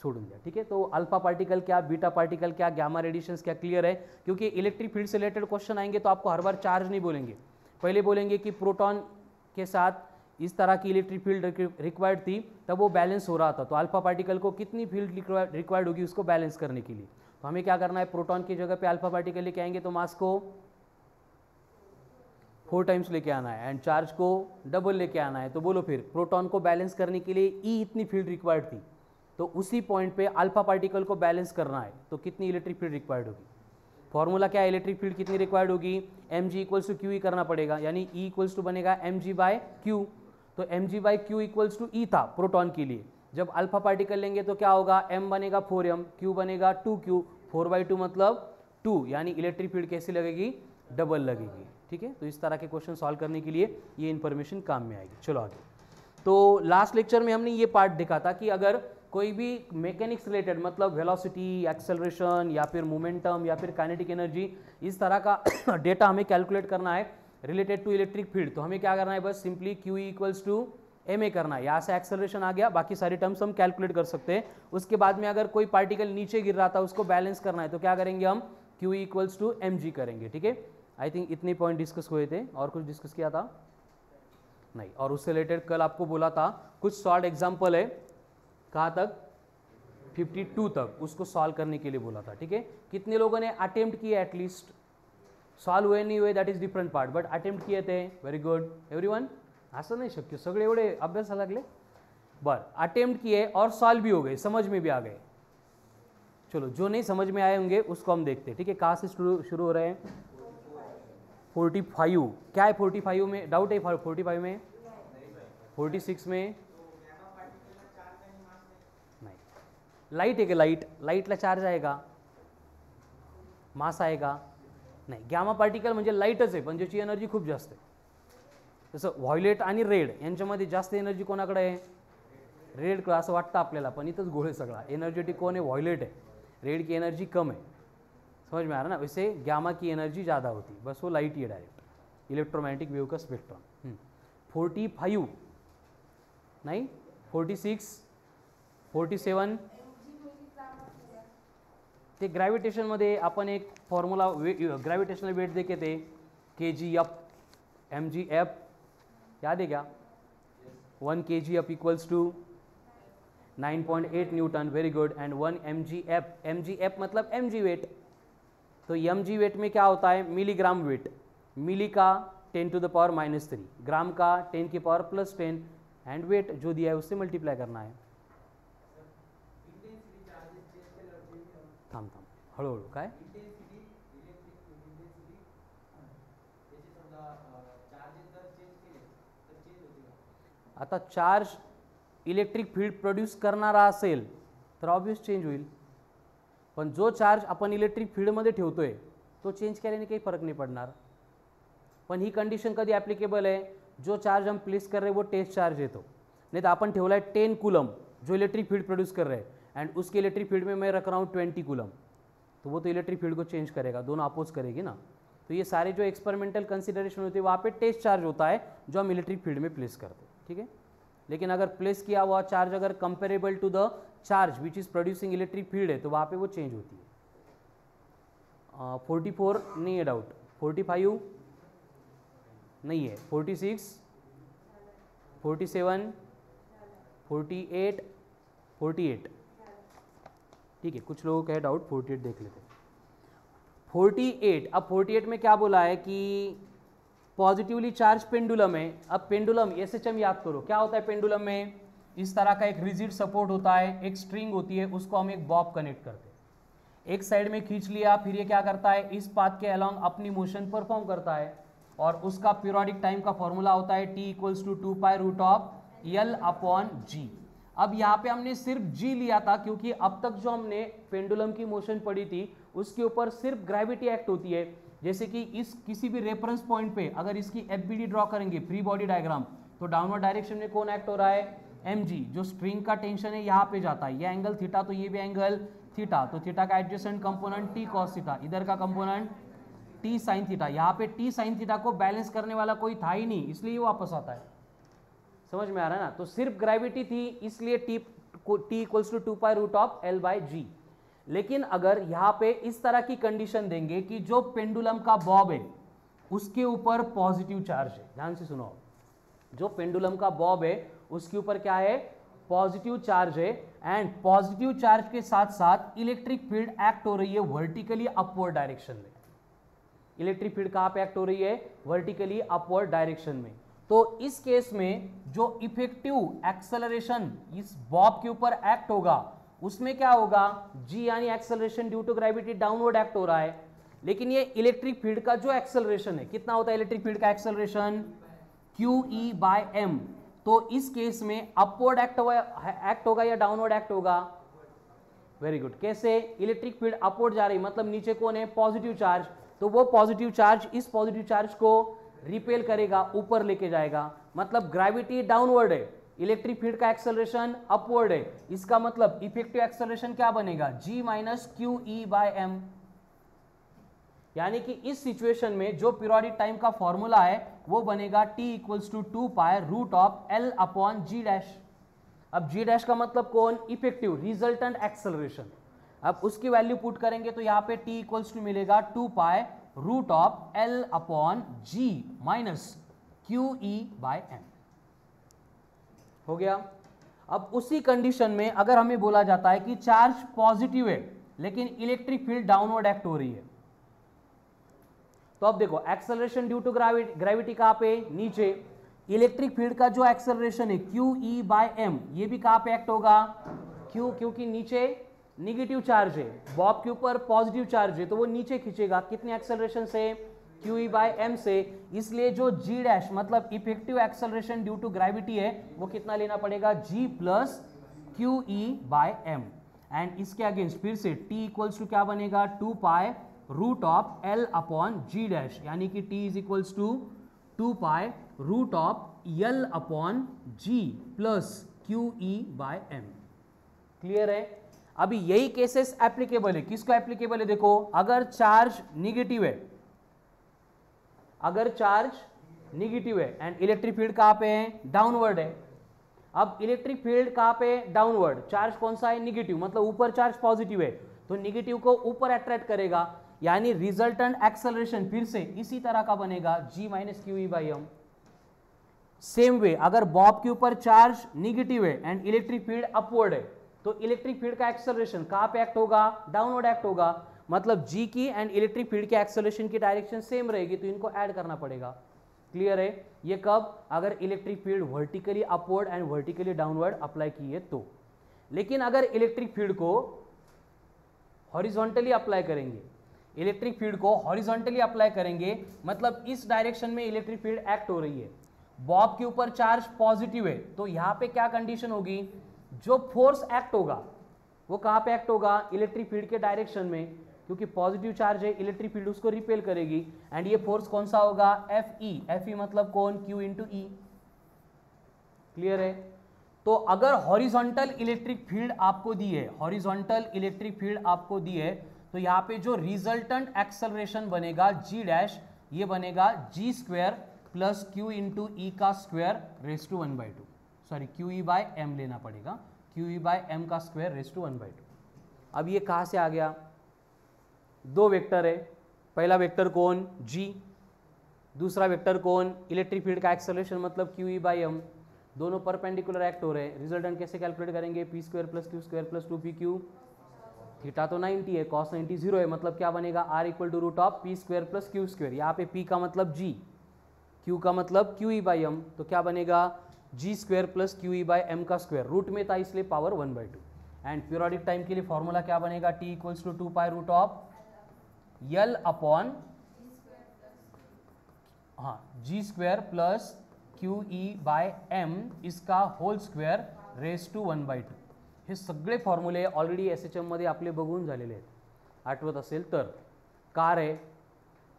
छोड़ून दिया. ठीक है. तो अल्फा पार्टिकल क्या, बीटा पार्टिकल क्या, गैमा रेडिएशंस क्या, क्लियर है? क्योंकि इलेक्ट्रिक फील्ड से रिलेटेड क्वेश्चन आएंगे तो आपको हर बार चार्ज नहीं बोलेंगे, पहले बोलेंगे कि प्रोटॉन के साथ इस तरह की इलेक्ट्रिक फील्ड रिक्वायर्ड थी, तब वो बैलेंस हो रहा था। तो अल्फा पार्टिकल को कितनी फील्ड रिक्वायर्ड होगी उसको बैलेंस करने के लिए? तो हमें क्या करना है, प्रोटॉन की जगह पे अल्फा पार्टिकल लेके आएंगे तो मास को 4 टाइम्स लेके आना है एंड चार्ज को डबल लेके आना है। तो बोलो फिर प्रोटॉन को बैलेंस करने के लिए ई इतनी फील्ड रिक्वायर्ड थी, तो उसी पॉइंट पे अल्फा पार्टिकल को बैलेंस करना है तो कितनी इलेक्ट्रिक फील्ड रिक्वायर्ड होगी? फॉर्मूला क्या है, इलेक्ट्रिक फील्ड कितनी रिक्वायर्ड होगी, mg equals to q e करना पड़ेगा, यानी E इक्वल्स टू बनेगा mg बाय क्यू। तो mg by q equals to e था प्रोटॉन के लिए। जब अल्फा पार्टिकल लेंगे तो क्या होगा, m बनेगा 4m, q बनेगा 2q, 4/2 मतलब 2, यानी इलेक्ट्रिक फील्ड कैसी लगेगी, डबल लगेगी। ठीक है, तो इस तरह के क्वेश्चन सॉल्व करने के लिए ये इन्फॉर्मेशन काम में आएगी। चलो आगे। तो लास्ट लेक्चर में हमने ये पार्ट देखा था कि अगर कोई भी मैकेनिक्स रिलेटेड, मतलब वेलोसिटी, एक्सेलरेशन या फिर मोमेंटम या फिर काइनेटिक एनर्जी, इस तरह का डेटा हमें कैलकुलेट करना है रिलेटेड टू इलेक्ट्रिक फील्ड, तो हमें क्या करना है, बस simply Q equals to M A करना है। यहाँ से एक्सेलरेशन आ गया, बाकी सारे टर्म्स हम कैलकुलेट कर सकते हैं। उसके बाद में अगर कोई पार्टिकल नीचे गिर रहा था उसको बैलेंस करना है तो क्या करेंगे हम, Q equals to M G करेंगे। ठीक है, आई थिंक इतने पॉइंट डिस्कस हुए थे, और कुछ डिस्कस किया था नहीं। और उससे रिलेटेड कल आपको बोला था कुछ शॉर्ट एग्जाम्पल है, कहाँ तक, 52 तक, उसको सॉल्व करने के लिए बोला था। ठीक है, कितने लोगों ने अटेम्प्ट किए, एटलीस्ट सॉल्व हुए नहीं हुए that is different part, but attempt किए थे, वेरी गुड एवरीवन। असं नाही शक्य, सगळे एवढे अभ्यास लागले, बर अटेम्प्ट किए और सॉल्व भी हो गए, समझ में भी आ गए। चलो जो नहीं समझ में आए होंगे उसको हम देखते हैं। ठीक है, कहाँ से शुरू हो रहे हैं, 45, क्या है 45 में, डाउट है 45 में, 46 में नाही, लाईट आहे का, लाईटला चार्ज आएगा, मास आएगा नाही, गॅमा पार्टिकल म्हणजे लाईटच आहे पण ज्याची एनर्जी खूप जास्त आहे। जसं व्हायोलेट आणि रेड यांच्यामध्ये जास्त एनर्जी कोणाकडे आहे, रेड का असं वाटतं आपल्याला, पण इथंच गोळ आहे सगळा, एनर्जेटिक कौन है, व्हायोलेट है, रेड की एनर्जी कम है, समझ में आ रहा ना। वैसे गैमा की एनर्जी ज़्यादा होती, बस वो लाइट ही है डायरेक्ट, इलेक्ट्रोमैग्नेटिक वेव का स्पेक्ट्रम। 45 नहीं, 46, 47, ते ग्रॅव्हिटेशनमध्ये आपण एक फॉर्म्युला ग्रॅव्हिटेशनल वेट देखे थे, kgf mgf, याद है क्या, 1 kgf equals to 9.8 newton, very good, and 1 mgf मतलब mg वेट। तो mg वेट में क्या होता है, मिलीग्राम वेट, मिली का 10 to the power -3, ग्राम का 10 की पावर +10, एंड वेट जो दिया है उससे मल्टीप्लाई करना है। थांब हळूहळू काय, आता चार्ज इलेक्ट्रिक फील्ड प्रोड्यूस करणारा असेल तर ऑब्वियस चेंज होईल, पण जो चार्ज आपण इलेक्ट्रिक फील्डमध्ये ठेवतोय तो चेंज केल्याने काही फरक नहीं पड़णार। पण ही कंडिशन कधी ॲप्लिकेबल है, जो चार्ज हम प्लेस कर रहे हैं वो टेस्ट चार्ज है, तो नहीं तो अपन ठेवला है 10 कूलम जो इलेक्ट्रिक फील्ड प्रोड्यूस कर रहे हैं, एंड उसके इलेक्ट्रिक फील्ड में मैं रख रहा हूँ 20 कूलम, तो वो तो इलेक्ट्रिक फील्ड को चेंज करेगा, दोनों अपोज करेगी ना। तो ये सारे जो एक्सपेरिमेंटल कंसिडरेशन होते हैं वहाँ पे टेस्ट चार्ज होता है जो हम इलेक्ट्रिक फील्ड में प्लेस करते हैं। ठीक है, लेकिन अगर प्लेस किया हुआ चार्ज अगर comparable to the charge which is producing electric field है तो वहाँ पे वो चेंज होती है। 44 नहीं है डाउट, 45 नहीं है, 46, 47, 48, 48, ठीक है, कुछ लोगों का है डाउट, 48 देख लेते हैं। 48, अब 48 में क्या बोला है कि पॉजिटिवली चार्ज पेंडुलम है। अब पेंडुलम एसएचएम याद करो, क्या होता है पेंडुलम में, इस तरह का एक रिजिड सपोर्ट होता है, एक स्ट्रिंग होती है, उसको हम एक बॉब कनेक्ट करते हैं, एक साइड में खींच लिया, फिर ये क्या करता है, इस पाथ के अलॉन्ग अपनी मोशन परफॉर्म करता है, और उसका पीरियोडिक टाइम का फॉर्मूला होता है T इक्वल्स टू 2π√L/g। अब यहाँ पे हमने सिर्फ g लिया था क्योंकि अब तक जो हमने पेंडुलम की मोशन पढ़ी थी उसके ऊपर सिर्फ ग्रेविटी एक्ट होती है। जैसे कि इस किसी भी रेफरेंस पॉइंट पे अगर इसकी FBD ड्रॉ करेंगे, फ्री बॉडी डायग्राम, तो डाउनवर्ड डायरेक्शन में कौन एक्ट हो रहा है, mg, जो स्ट्रिंग का टेंशन है यहाँ पे जाता है, ये एंगल थीटा, तो ये भी एंगल थीटा, तो थीटा का adjacent component t cos theta, इधर का कंपोनेंट t sin थीटा। यहाँ पे t sin थीटा को बैलेंस करने वाला कोई था ही नहीं, इसलिए ये वापस आता है, समझ में आ रहा है ना। तो सिर्फ ग्रेविटी थी इसलिए t इक्वल्स टू 2π√L/g। लेकिन अगर यहाँ पे इस तरह की कंडीशन देंगे कि जो पेंडुलम का बॉब है उसके ऊपर पॉजिटिव चार्ज है, ध्यान से सुनो, जो पेंडुलम का बॉब है उसके ऊपर क्या है, पॉजिटिव चार्ज है, एंड पॉजिटिव चार्ज के साथ साथ इलेक्ट्रिक फील्ड एक्ट हो रही है वर्टिकली अपवर्ड डायरेक्शन में। इलेक्ट्रिक फील्ड कहां पे एक्ट हो रही है, वर्टिकली अपवर्ड डायरेक्शन में। तो इस केस में जो इफेक्टिव एक्सेलरेशन इस बॉब के ऊपर एक्ट होगा उसमें क्या होगा, जी यानी acceleration due to gravity downward act हो रहा है। लेकिन ये इलेक्ट्रिक फील्ड का जो एक्सेलरेशन है कितना होता है, इलेक्ट्रिक फील्ड का एक्सेलरेशन QE/m। तो इस केस में अपवर्ड एक्ट होगा या डाउनवर्ड एक्ट होगा, वेरी गुड। कैसे, इलेक्ट्रिक फील्ड अपवर्ड जा रही मतलब नीचे कौन है, पॉजिटिव चार्ज, तो वो पॉजिटिव चार्ज इस पॉजिटिव चार्ज को रिपेल करेगा, ऊपर लेके जाएगा, मतलब ग्रेविटी डाउनवर्ड है, इलेक्ट्रिक फील्ड का एक्सेलरेशन अपवर्ड है, इसका मतलब इफेक्टिव एक्सेलरेशन क्या बनेगा, G - QE/m। यानी कि इस सिचुएशन में जो पीरियोडिक टाइम का फॉर्मूला है वो बनेगा T = 2π√L/G'। अब G' का मतलब कौन, इफेक्टिव रिजल्टेंट एक्सेलरेशन। अब उसकी वैल्यू पुट करेंगे तो यहाँ पे T = मिलेगा 2π√L/G - QE/m। हो गया। अब उसी कंडीशन में अगर हमें बोला जाता है कि चार्ज पॉजिटिव है लेकिन इलेक्ट्रिक फील्ड डाउनवर्ड एक्ट हो रही है, तो अब देखो एक्सेलरेशन ड्यू टू ग्रेविटी कहां पे, नीचे, इलेक्ट्रिक फील्ड का जो एक्सेलरेशन है QE/m ये भी कहां पे एक्ट होगा, क्योंकि नीचे निगेटिव चार्ज है, बॉब के ऊपर पॉजिटिव चार्ज है तो वो नीचे खींचेगा, कितने एक्सेलरेशन से, QE/m से, इसलिए जो G' मतलब effective acceleration due to gravity है वो कितना लेना पड़ेगा, G + QE/m। एंड इसके अगेंस्ट फिर से T = क्या बनेगा, 2π√L/G', यानी कि T = 2π√L/G + QE/m। क्लियर है। अभी यही केसेस एप्लीकेबल है, किसको एप्लीकेबल है, देखो, अगर चार्ज निगेटिव है, अगर चार्ज निगेटिव है एंड इलेक्ट्रिक फील्ड कहां पे है, डाउनवर्ड है। अब इलेक्ट्रिक फील्ड कहां पे, डाउनवर्ड, चार्ज कौन सा है, निगेटिव, मतलब ऊपर चार्ज पॉजिटिव है तो निगेटिव को ऊपर अट्रैक्ट करेगा, यानी रिजल्टेंट एक्सेलरेशन फिर से इसी तरह का बनेगा, G - QE/m। सेम वे अगर बॉब के ऊपर चार्ज निगेटिव है एंड इलेक्ट्रिक फील्ड अपवर्ड है तो इलेक्ट्रिक फील्ड का एक्सेलरेशन कहां पे एक्ट होगा, डाउनवर्ड एक्ट होगा, मतलब G की एंड इलेक्ट्रिक फील्ड के एक्सेलरेशन की डायरेक्शन सेम रहेगी तो इनको ऐड करना पड़ेगा। क्लियर है। ये कब, अगर electric field vertically upward and vertically downward apply की है तो। लेकिन अगर इलेक्ट्रिक फील्ड को हॉरिजॉन्टली अप्लाई करेंगे, इलेक्ट्रिक फील्ड को हॉरिजॉन्टली अप्लाई करेंगे मतलब इस डायरेक्शन में इलेक्ट्रिक फील्ड एक्ट हो रही है, बॉब के ऊपर चार्ज पॉजिटिव है तो यहां पे क्या कंडीशन होगी, जो फोर्स एक्ट होगा वो कहां पे एक्ट होगा, इलेक्ट्रिक फील्ड के डायरेक्शन में, क्योंकि पॉजिटिव चार्ज है, इलेक्ट्रिक फील्ड उसको रिपेल करेगी, एंड ये फोर्स कौन सा होगा, Fe मतलब कौन, Q × E। क्लियर है। तो अगर हॉरिजॉन्टल इलेक्ट्रिक फील्ड आपको दी है, हॉरिजॉन्टल इलेक्ट्रिक फील्ड आपको दी है तो यहाँ पे जो रिजल्टेंट एक्सेलरेशन बनेगा G', ये बनेगा G² + Q × E² ⁻², sorry QE/m लेना पड़ेगा, QE/m²⁻²। अब ये कहाँ से आ गया, दो वेक्टर है, पहला वेक्टर कौन, G, दूसरा वेक्टर कौन, इलेक्ट्रिक फील्ड का एक्सेलरेशन मतलब QE/m, दोनों परपेंडिकुलर एक्ट हो रहे हैं। रिजल्टेंट कैसे कैलकुलेट करेंगे, P² + Q² + 2PQ, थीटा तो 90 है, cos 90 0 है, मतलब क्या बनेगा, R = √P² + Q²। यहाँ पे P का मतलब G, Q का मतलब QE/m, तो क्या बनेगा, G² + QE/m², रूट में था इसलिए पावर 1/2। एंड पीरियोडिक टाइम के लिए फॉर्मूला क्या बनेगा, T = 2π√L upon G² + QE/m इसका होल स्क्वेअर ⁻²⁻²। हे सगळे फॉर्म्युले ऑलरेडी SHM मध्ये आपले बघून झालेले आहेत, आठवत असेल तर। कार आहे,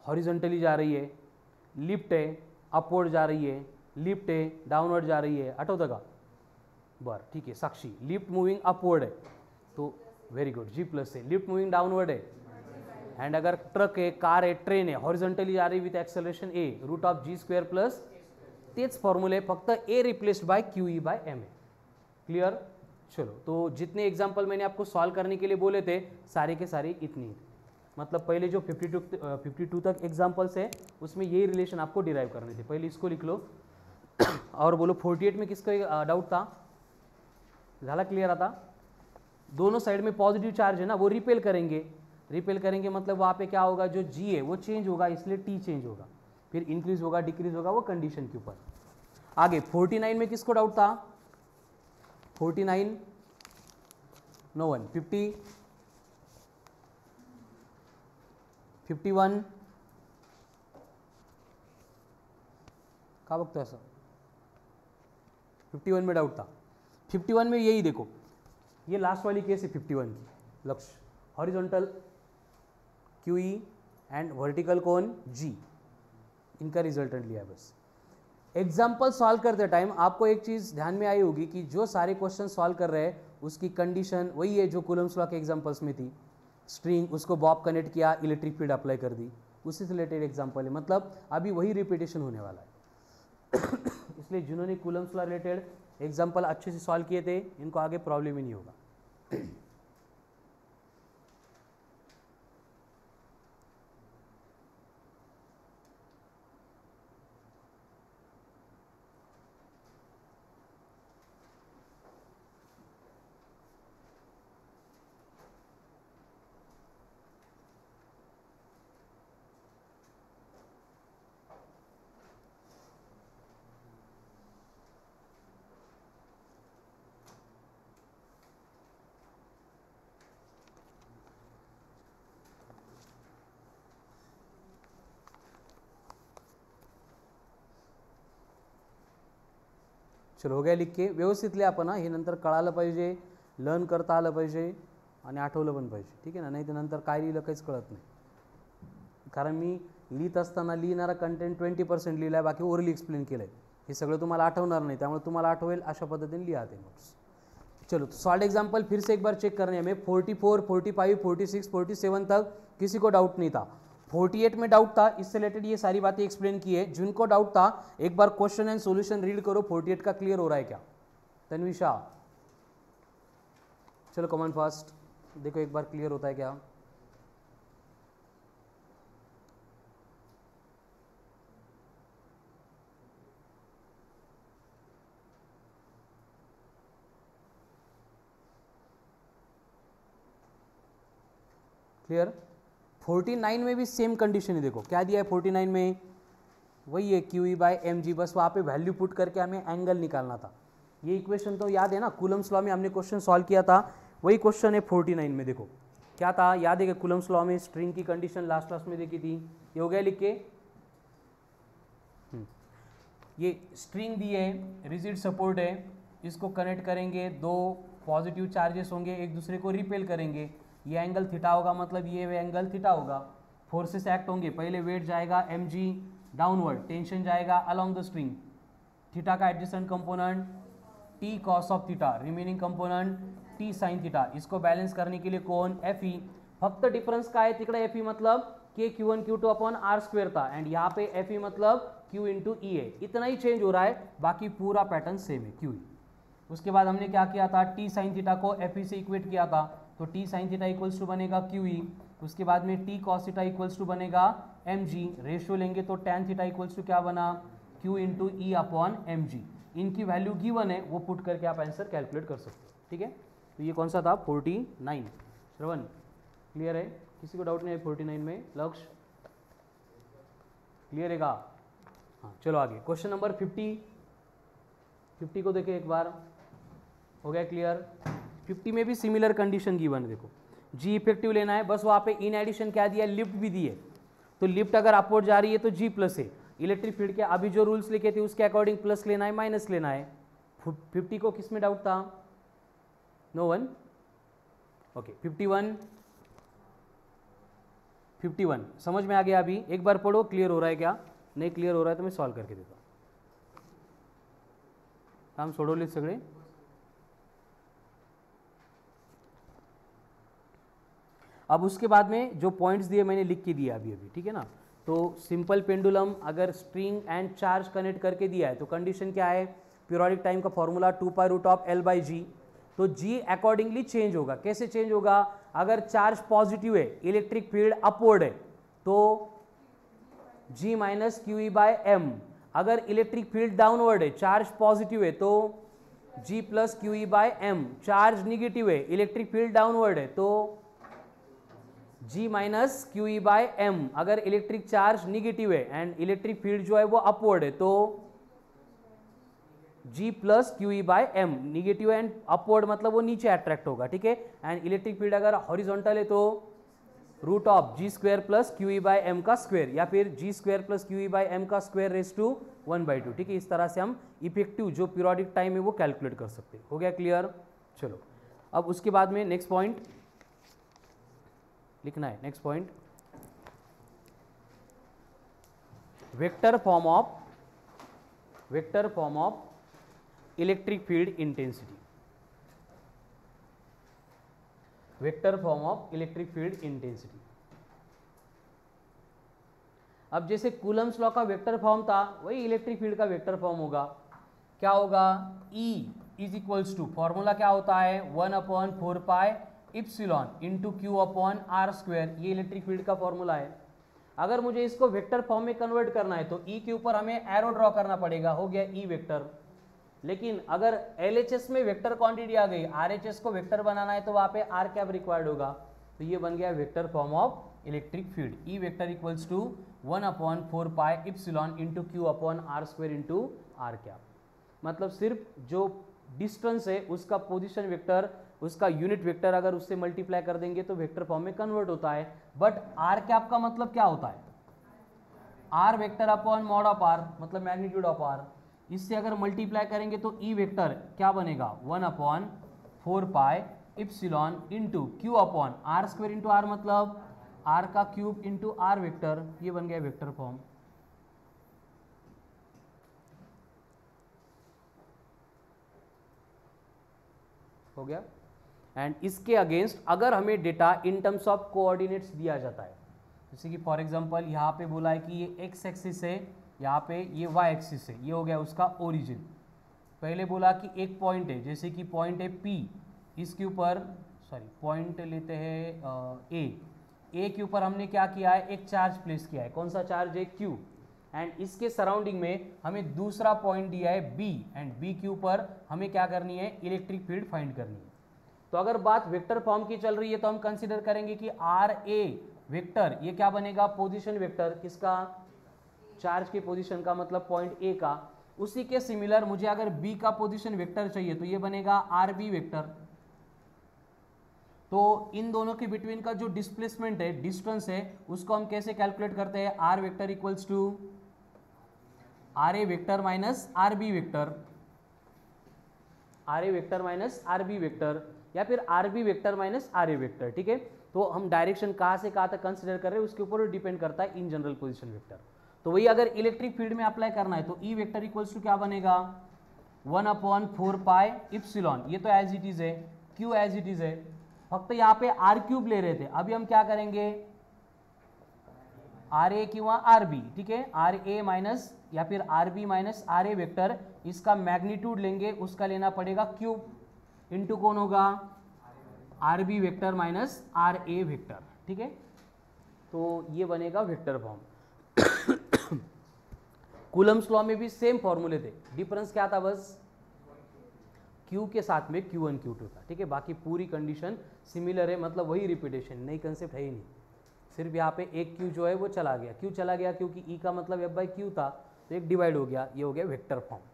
हॉरिझॉन्टली जा रही है, लिफ्ट है, अपवर्ड जा रही है, लिफ्ट है, डाउनवर्ड जा रही है, आठवतं का, बरं ठीक है। साक्षी, लिफ्ट मूविंग अपवर्ड है तो वेरी गुड, G+ है, लिफ्ट मूविंग डाउनवर्ड है, एंड अगर ट्रक है, कार है, ट्रेन है, हॉरिझॉन्टली जा रही विथ एक्सेलरेशन A, √G² + तेच फॉर्म्युले, फक्त A रिप्लेस्ड बाय QE/m है। क्लियर। चलो, तो जितने एग्जाम्पल मैंने आपको सॉल्व करने के लिए बोले थे सारे के सारे इतनी ही, मतलब पहले जो 52 तक एग्जाम्पल्स है उसमें यही रिलेशन आपको डिराइव करने थे। पहले इसको लिख लो और बोलो 48 में किसका डाउट था, झाला क्लियर आता, दोनों साइड में पॉजिटिव चार्ज है ना, वो रिपेल करेंगे, रिपेल करेंगे मतलब वहाँ पे क्या होगा, जो जी है वो चेंज होगा, इसलिए टी चेंज होगा, फिर इंक्रीज होगा डिक्रीज होगा, वो कंडीशन के ऊपर। आगे 49 में किसको डाउट था, 49 नो वन, 50 51 का वक्त ऐसा 51 में डाउट था। 51 में यही देखो, ये लास्ट वाली केस है 51 की, लक्ष्य हॉरिजॉन्टल QE एंड वर्टिकल कोण G, इनका रिजल्टेंट लिया बस। एग्जाम्पल सॉल्व करते टाइम आपको एक चीज़ ध्यान में आई होगी कि जो सारे क्वेश्चन सॉल्व कर रहे हैं उसकी कंडीशन वही है जो कूलम्स लॉ के एग्जाम्पल्स में थी, स्ट्रिंग उसको बॉब कनेक्ट किया, इलेक्ट्रिक फील्ड अप्लाई कर दी, उसी से रिलेटेड एग्जाम्पल है, मतलब अभी वही रिपीटेशन होने वाला है। इसलिए जिन्होंने कूलम्स लॉ रिलेटेड एग्जाम्पल अच्छे से सॉल्व किए थे इनको आगे प्रॉब्लम ही नहीं होगा। चलो हो गया लिख के, व्यवस्थित लिहा आपण, हे नंतर कळालं पाहिजे, लर्न करता आलं पाहिजे आणि आठवलं पण पाहिजे, ठीक आहे ना, नाही तर नंतर काय लिहिलं काहीच कळत नाही, कारण मी लिहित असताना लिहिणारा कंटेंट 20% लिहिला आहे, बाकी ओरली एक्सप्लेन केलं आहे, हे सगळं तुम्हाला आठवणार नाही, त्यामुळे तुम्हाला आठवेल अशा पद्धतीने लिहा ते नोट्स। चलो तो सॉल्व एग्जाम्पल फिर से एक बार चेक करने हमें, 44 45 46 47 तक किसी को डाउट नहीं था, 48 में डाउट था, इससे रिलेटेड ये सारी बातें एक्सप्लेन की है, जिनको डाउट था एक बार क्वेश्चन एंड सॉल्यूशन रीड करो, 48 का क्लियर हो रहा है क्या, तन्विशा चलो कमेंट फास्ट देखो एक बार क्लियर होता है क्या। क्लियर। 49 में भी सेम कंडीशन है, देखो क्या दिया है 49 में, वही है QE/mg, बस वहाँ पे वैल्यू पुट करके हमें एंगल निकालना था, ये इक्वेशन तो याद है ना, कूलम्स लॉ में हमने क्वेश्चन सॉल्व किया था, वही क्वेश्चन है 49 में, देखो क्या था याद है कि कूलम्स लॉ में स्ट्रिंग की कंडीशन लास्ट क्लास में देखी थी, ये हो गया लिख के, ये स्ट्रिंग दी है, रिजिड सपोर्ट है, इसको कनेक्ट करेंगे, दो पॉजिटिव चार्जेस होंगे, एक दूसरे को रिपेल करेंगे, ये एंगल थीटा होगा, मतलब ये एंगल थीटा होगा, फोर्सेस एक्ट होंगे, पहले वेट जाएगा mg डाउनवर्ड, टेंशन जाएगा अलोंग द स्ट्रिंग, थीटा का adjacent component t cos of theta, remaining component t sin theta, इसको बैलेंस करने के लिए कौन Fe, फक्त डिफरेंस का है तिकडे Fe मतलब k q1 q2 upon r square था, एंड यहाँ पे Fe मतलब q इंटू ई है, इतना ही चेंज हो रहा है, बाकी पूरा पैटर्न सेम है QE। उसके बाद हमने क्या किया था, t sin थीटा को Fe से इक्वेट किया था, तो t sin theta equals to बनेगा QE, उसके बाद में t cos theta equals to बनेगा mg, रेशियो लेंगे तो tan थीटा इक्वल्स टू क्या बना, q into E upon mg, इनकी वैल्यू गिवन है, वो पुट करके आप आंसर कैलकुलेट कर सकते हो, ठीक है। तो ये कौन सा था 49, श्रवण क्लियर है, किसी को डाउट नहीं है 49 में, लक्ष्य क्लियर है का, हाँ चलो आगे क्वेश्चन नंबर 50 को देखें एक बार, हो गया क्लियर। 50 में भी सिमिलर कंडीशन गिवन है, देखो जी इफेक्टिव लेना है, बस वहाँ पे इन एडिशन क्या दिया, लिफ्ट भी दी है, तो लिफ्ट अगर अपवर्ड जा रही है तो जी प्लस है, इलेक्ट्रिक फील्ड के अभी जो रूल्स लिखे थे उसके अकॉर्डिंग प्लस लेना है माइनस लेना है। 50 को किस में डाउट था, नो वन, ओके 51 समझ में आ गया, अभी एक बार पढ़ो क्लियर हो रहा है क्या, नहीं क्लियर हो रहा है तो मैं सॉल्व करके देता हूँ, काम सोडवले सगळे। अब उसके बाद में जो पॉइंट्स दिए मैंने लिख के दिया अभी, ठीक है ना, तो सिंपल पेंडुलम अगर स्ट्रिंग एंड चार्ज कनेक्ट करके दिया है तो कंडीशन क्या है, पीरियोडिक टाइम का फॉर्मूला 2π√L/g, तो g अकॉर्डिंगली चेंज होगा, कैसे चेंज होगा, अगर चार्ज पॉजिटिव है, इलेक्ट्रिक फील्ड अपवर्ड है, तो g - QE/m, अगर इलेक्ट्रिक फील्ड डाउनवर्ड है, चार्ज पॉजिटिव है तो G plus Q E by M, charge negative है, इलेक्ट्रिक फील्ड डाउनवर्ड है तो G minus Q E by M. अगर इलेक्ट्रिक चार्ज निगेटिव है एंड इलेक्ट्रिक फील्ड जो है वो अपवर्ड है तो G plus Q E by M. Negative and upward मतलब वो नीचे अट्रैक्ट होगा, ठीक है। एंड इलेक्ट्रिक फील्ड अगर हॉरिजॉन्टल है तो root of g square plus Q E by m का स्क्वायर, या फिर g square plus Q E by m का स्क्वायर रेज टू 1/2, ठीक है। इस तरह से हम इफेक्टिव जो पीरियोडिक टाइम है वो कैलकुलेट कर सकते हैं। हो गया क्लियर? चलो अब उसके बाद में नेक्स्ट पॉइंट लिखना है। Next point, vector form of electric field intensity. Vector form of electric field intensity. अब जैसे कूलम्स लॉ का वेक्टर फॉर्म था वही इलेक्ट्रिक फील्ड का वेक्टर फॉर्म होगा। क्या होगा? E is equals to, formula क्या होता है 1/4 pi epsilon into Q upon are square. ये इलेक्ट्रिक फील्ड का फॉर्मूला है। अगर मुझे इसको वेक्टर फॉर्म में कन्वर्ट करना है तो E के ऊपर हमें एरो ड्रॉ करना पड़ेगा, हो गया E वेक्टर। लेकिन अगर LHS में वेक्टर क्वांटिटी आ गई, RHS को वेक्टर बनाना है तो वहां पे आर कैप रिक्वायर्ड होगा, तो ये बन गया vector form of electric field. E vector equals to 1/4 pi epsilon into Q upon are square into R cap. मतलब सिर्फ जो डिस्टेंस है उसका पोजीशन वेक्टर, उसका यूनिट वेक्टर अगर उससे मल्टीप्लाई कर देंगे तो वेक्टर फॉर्म में कन्वर्ट होता है। बट आर कैप का मतलब क्या होता है? R vector upon mod of R, मतलब मैग्नीट्यूड ऑफ आर। इससे अगर मल्टीप्लाई करेंगे तो ई वेक्टर क्या बनेगा 1/4 pi epsilon into Q upon are square into r, मतलब आर का क्यूब इंटू आर वेक्टर। ये बन गया वेक्टर फॉर्म। हो गया। एंड इसके अगेंस्ट अगर हमें data in terms of coordinates दिया जाता है, जैसे कि फॉर एग्जांपल यहाँ पे बोला है कि ये एक्स एक्सिस है, यहाँ पे ये वाई एक्सिस है, ये हो गया उसका ओरिजिन। पहले बोला कि एक पॉइंट है, जैसे कि पॉइंट है P, इसके ऊपर पॉइंट लेते हैं ए के ऊपर हमने क्या किया है, एक चार्ज प्लेस किया है। कौन सा चार्ज है? Q। एंड इसके सराउंडिंग में हमें दूसरा पॉइंट दिया है B, एंड B के ऊपर हमें क्या करनी है, इलेक्ट्रिक फील्ड फाइंड करनी है। तो अगर बात वेक्टर फॉर्म की चल रही है तो हम कंसीडर करेंगे कि RA वेक्टर ये क्या बनेगा, पोजीशन वेक्टर। किसका? चार्ज के पोजीशन का, मतलब पॉइंट A का। उसी के सिमिलर मुझे अगर B का पोजीशन वेक्टर चाहिए तो ये बनेगा RB वेक्टर। तो इन दोनों के बिटवीन का जो डिस्प्लेसमेंट है, डिस्टेंस है, उसको हम कैसे कैलकुलेट करते हैं? R vector equals to RA vector minus RB vector, RA vector minus RB vector, या फिर RB vector minus RA vector, ठीक है। तो हम डायरेक्शन कहाँ से कहाँ तक कंसिडर कर रहे हैं उसके ऊपर डिपेंड करता है इन जनरल पोजीशन वेक्टर। तो वही अगर इलेक्ट्रिक फील्ड में अप्लाई करना है तो E वेक्टर इक्वल्स टू क्या बनेगा 1/4 पाई इप्सिलॉन, ये तो एज इट इज है, Q एज इट इज है, फक्त यहाँ पे आर क्यूब ले रहे थे। अभी हम क्या करेंगे, RA किंवा RB, ठीक है, RA माइनस या फिर RB माइनस RA वेक्टर, इसका मैग्नीट्यूड लेंगे, उसका लेना पड़ेगा क्यूब, इंटू कौन होगा RB vector minus RA vector, ठीक है। तो ये बनेगा वेक्टर फॉर्म। कूलम्स लॉ में भी सेम फॉर्मूले थे, डिफरेंस क्या था, बस Q के साथ में Q1 Q2 था, ठीक है। बाकी पूरी कंडीशन सिमिलर है, मतलब वही रिपीटेशन, नई कंसेप्ट है ही नहीं। सिर्फ यहाँ पे एक Q जो है वो चला गया, क्यों चला गया? क्योंकि E का मतलब F/Q था, तो एक डिवाइड हो गया, ये हो गया वेक्टर फॉर्म।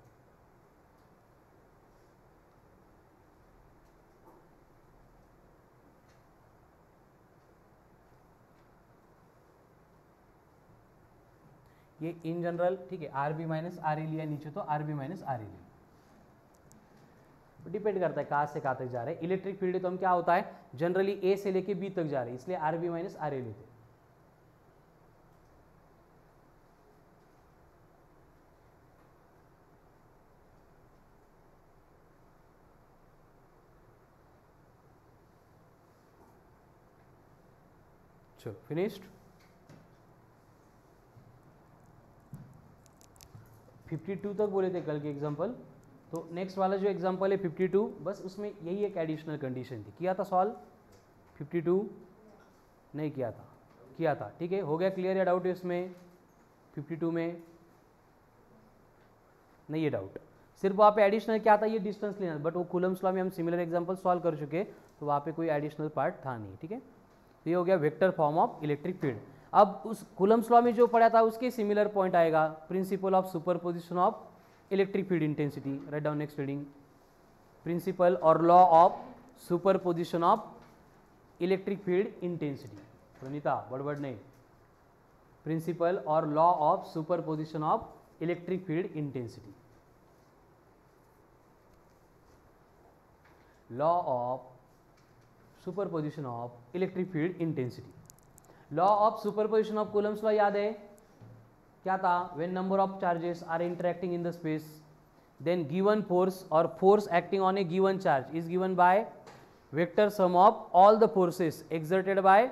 ये इन जनरल, ठीक है, RB माइनस RA लिया नीचे तो RB माइनस RA लिया, डिपेंड करता है कहाँ से कहाँ तक जा रहे हैं। इलेक्ट्रिक फील्ड तो हम क्या होता है जनरली A से लेके B तक जा रहे हैं, इसलिए RB माइनस RA लेते हैं। चलो फिनिश्ड। 52 तक बोले थे कल के एग्जांपल। तो नेक्स्ट वाला जो एग्जांपल है 52, बस उसमें यही एक एडिशनल कंडीशन थी। किया था सॉल्व 52? नहीं किया था, किया था, ठीक है। हो गया क्लियर या डाउट है इसमें 52 में? नहीं ये डाउट, सिर्फ वहाँ पे एडिशनल क्या था, ये डिस्टेंस लेना, बट वो कूलम्स लॉ में हम सिमिलर एग्जांपल सॉल्व कर चुके, तो वहाँ पे कोई एडिशनल पार्ट था नहीं, ठीक है। तो ये हो गया vector form of electric field. अब उस कूलम्स लॉ में जो पढ़ा था उसके सिमिलर पॉइंट आएगा, principle of superposition of electric field intensity, write down next reading, principle और law of superposition of electric field intensity, Praneeta बड़बड़ नहीं, प्रिंसिपल और law of superposition of electric field intensity, law of superposition of electric field intensity. Law of superposition of coulomb's law याद है क्या था, when number of charges are interacting in the space then given force और force acting on a given charge is given by vector sum of all the forces exerted by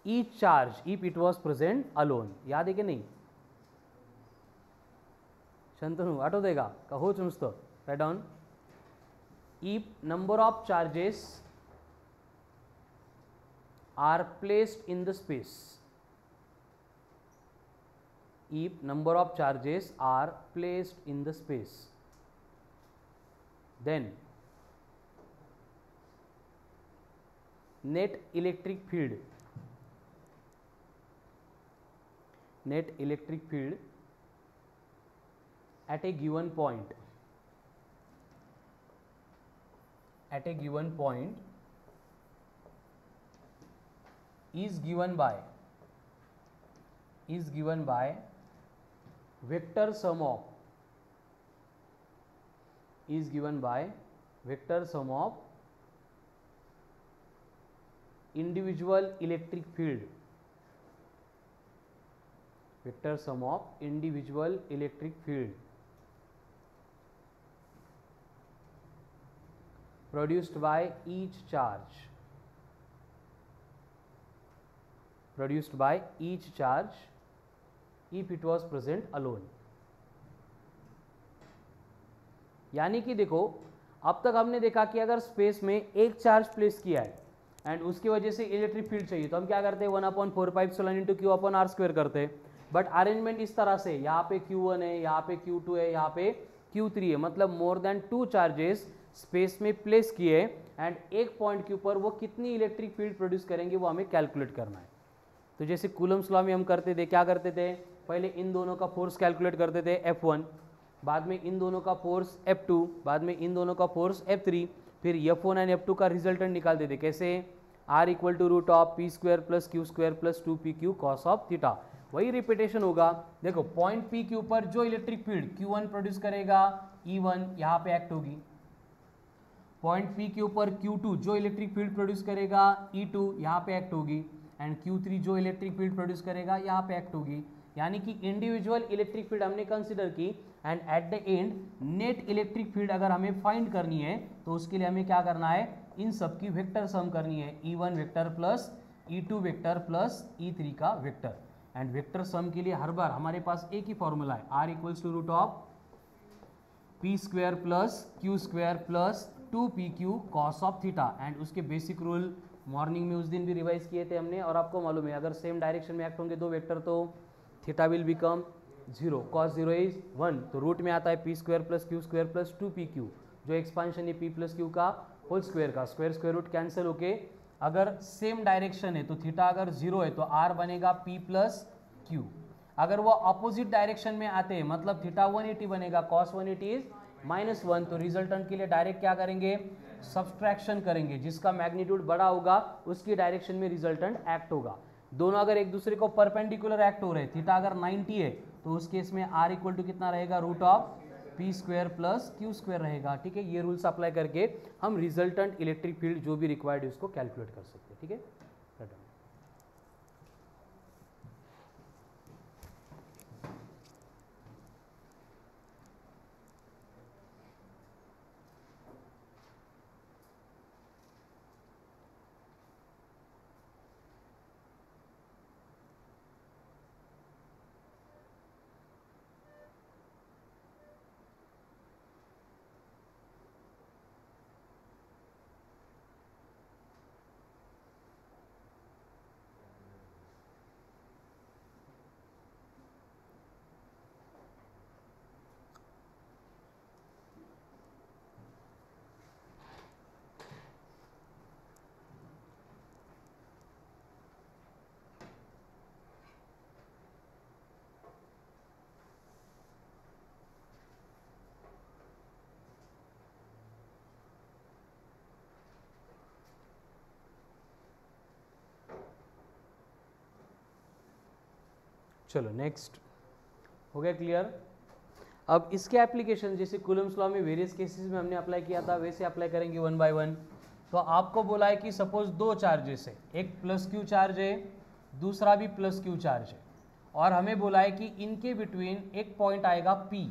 each charge if it was present alone. याद है कि नहीं, शंतनु आठवतंय का होच नुसतं, write down, if number of charges are placed in the space, if number of charges are placed in the space then net electric field at a given point is given by vector sum of individual electric field, produced by each charge if it was present alone। यानी कि देखो अब तक हमने देखा कि अगर space में एक चार्ज प्लेस किया है एंड उसकी वजह से इलेक्ट्रिक फील्ड चाहिए तो हम क्या करते हैं 1/4πε × Q/r² करते हैं, बट अरेंजमेंट इस तरह से यहाँ पे Q1 है, यहाँ पे Q2 है, यहाँ पे Q3 है, मतलब मोर देन 2 चार्जेस स्पेस में प्लेस किए एंड एक पॉइंट के ऊपर वो कितनी इलेक्ट्रिक फील्ड प्रोड्यूस करेंगे वो हमें कैलकुलेट करना है। तो जैसे कूलम्स लॉ में हम करते थे, क्या करते थे, पहले इन दोनों का फोर्स कैलकुलेट करते थे F1, बाद में इन दोनों का फोर्स F2, बाद में इन दोनों का फोर्स F3, फिर F1 एंड F2 का रिजल्टेंट निकालते थे, कैसे, R = √p² + q² + 2pq cos of theta. वही रिपीटेशन होगा। देखो पॉइंट P के ऊपर जो इलेक्ट्रिक फील्ड Q1 प्रोड्यूस करेगा E1 यहाँ पे एक्ट होगी, पॉइंट P के ऊपर Q2 जो इलेक्ट्रिक फील्ड प्रोड्यूस करेगा E2 यहाँ पे एक्ट होगी, एंड Q3 जो इलेक्ट्रिक फील्ड प्रोड्यूस करेगा यहाँ पे एक्ट होगी। यानी कि इंडिविजुअल इलेक्ट्रिक फील्ड हमने कंसिडर की and at the end net electric field अगर हमें फाइंड करनी है तो उसके लिए हमें क्या करना है, इन सब की वेक्टर सम करनी है, E1 vector plus E2 vector plus E3 का वेक्टर। एंड वेक्टर सम के लिए हर बार हमारे पास एक ही फॉर्मूला है, R = √p² + q² + 2pq cos of theta. And उसके बेसिक रूल मॉर्निंग में उस दिन भी रिवाइज किए थे हमने, और आपको मालूम है अगर सेम डायरेक्शन में एक्ट होंगे दो वेक्टर तो theta will become 0, cos 0 is 1, तो रूट में आता है p² + q² + 2pq, जो एक्सपांशन है p + q का होल स्क्वायर का, स्क्वायर रूट कैंसिल होके अगर सेम डायरेक्शन है तो थीटा अगर 0 है तो r बनेगा p + q, अगर वो अपोजिट डायरेक्शन में आते हैं मतलब थीटा 180 बनेगा, cos 180 इज -1, तो रिजल्टेंट के लिए डायरेक्ट क्या करेंगे, सब्सट्रैक्शन करेंगे, जिसका मैग्नीट्यूड बड़ा होगा उसकी डायरेक्शन में रिजल्टेंट एक्ट होगा। दोनों अगर एक दूसरे को परपेंडिकुलर एक्ट हो रहे, थीटा अगर 90 है तो उस केस में R = कितना रहेगा, √p² + q² रहेगा। ठीक है, ये रूल्स अप्लाई करके हम रिजल्टेंट इलेक्ट्रिक फील्ड जो भी रिक्वायर्ड है उसको कैलकुलेट कर सकते हैं। ठीक है, चलो नेक्स्ट, हो गया क्लियर। अब इसके एप्लीकेशन जैसे कूलम्स लॉ में वेरियस केसेस में हमने अप्लाई किया था वैसे अप्लाई करेंगे वन बाय वन। तो आपको बोला है कि सपोज दो चार्जेस है, एक प्लस क्यू चार्ज है, दूसरा भी प्लस क्यू चार्ज है, और हमें बोला है कि इनके बिटवीन एक पॉइंट आएगा P,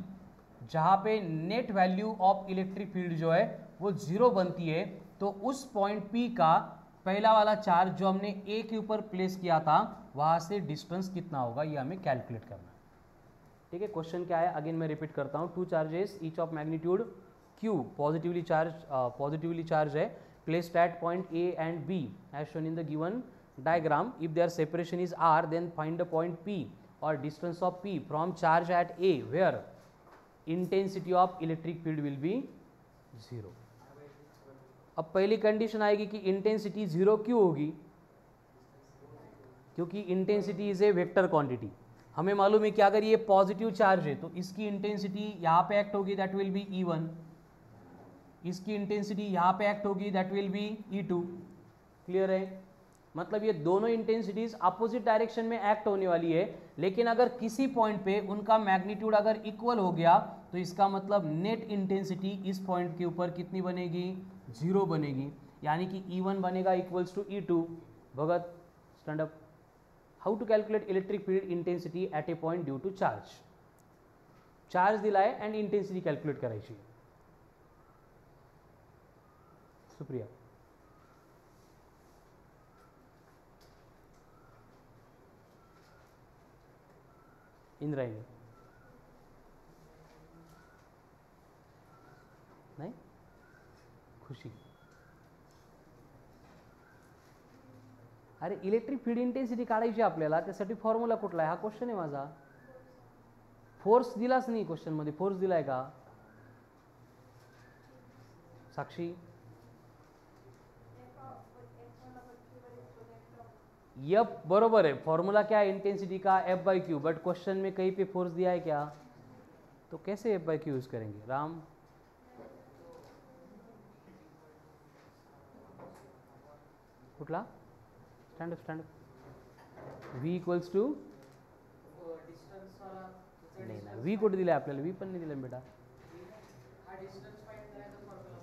जहाँ पे net value of electric field जो है वो 0 बनती है। तो उस पॉइंट P का पहला वाला चार्ज जो हमने A के ऊपर प्लेस किया था वहाँ से डिस्टेंस कितना होगा ये हमें कैलकुलेट करना है। ठीक है, क्वेश्चन क्या है अगेन मैं रिपीट करता हूँ। Two charges each of magnitude Q positively charge है, placed at point A and B as shown in the given diagram. If their separation is r, then find the point P or distance of P from charge at A where intensity of electric field will be 0. अब पहली condition आएगी कि intensity 0 क्यों होगी, क्योंकि intensity is a vector quantity. हमें मालूम है कि अगर ये पॉजिटिव चार्ज है तो इसकी इंटेंसिटी यहाँ पे एक्ट होगी, दैट विल बी E1, इसकी इंटेंसिटी यहाँ पे एक्ट होगी, that will be E2। Clear है, मतलब ये दोनों इंटेंसिटीज अपोजिट डायरेक्शन में एक्ट होने वाली है, लेकिन अगर किसी पॉइंट पे उनका मैग्नीट्यूड अगर इक्वल हो गया तो इसका मतलब नेट इंटेंसिटी इस पॉइंट के ऊपर कितनी बनेगी, 0 बनेगी, यानी कि E1 बनेगा equals to E2। Bhagat stand up. How to calculate electric field intensity at a point due to charge. Charge दिलाय एंड इंटेंसिटी कैलकुलेट करायची। सुप्रिया, इंद्रायणी नाही, खुशी। अरे इलेक्ट्रिक फील्ड इंटेन्सिटी काढायची आपल्याला, त्यासाठी फॉर्म्युला कुठला आहे हा क्वेश्चन आहे माझा। फोर्स दिलाच नाही क्वेश्चन मध्ये, फोर्स दिलाय का साक्षी? यप बरोबर है, फॉर्मूला क्या है इंटेंसिटी का, F/Q, बट क्वेश्चन में कहीं पे फोर्स दिया है क्या, तो कैसे F/Q यूज करेंगे? राम, कुठला stand up V equals to नहीं ना, V कुठे दिला आपल्याला, V पण नाही दिला बेटा।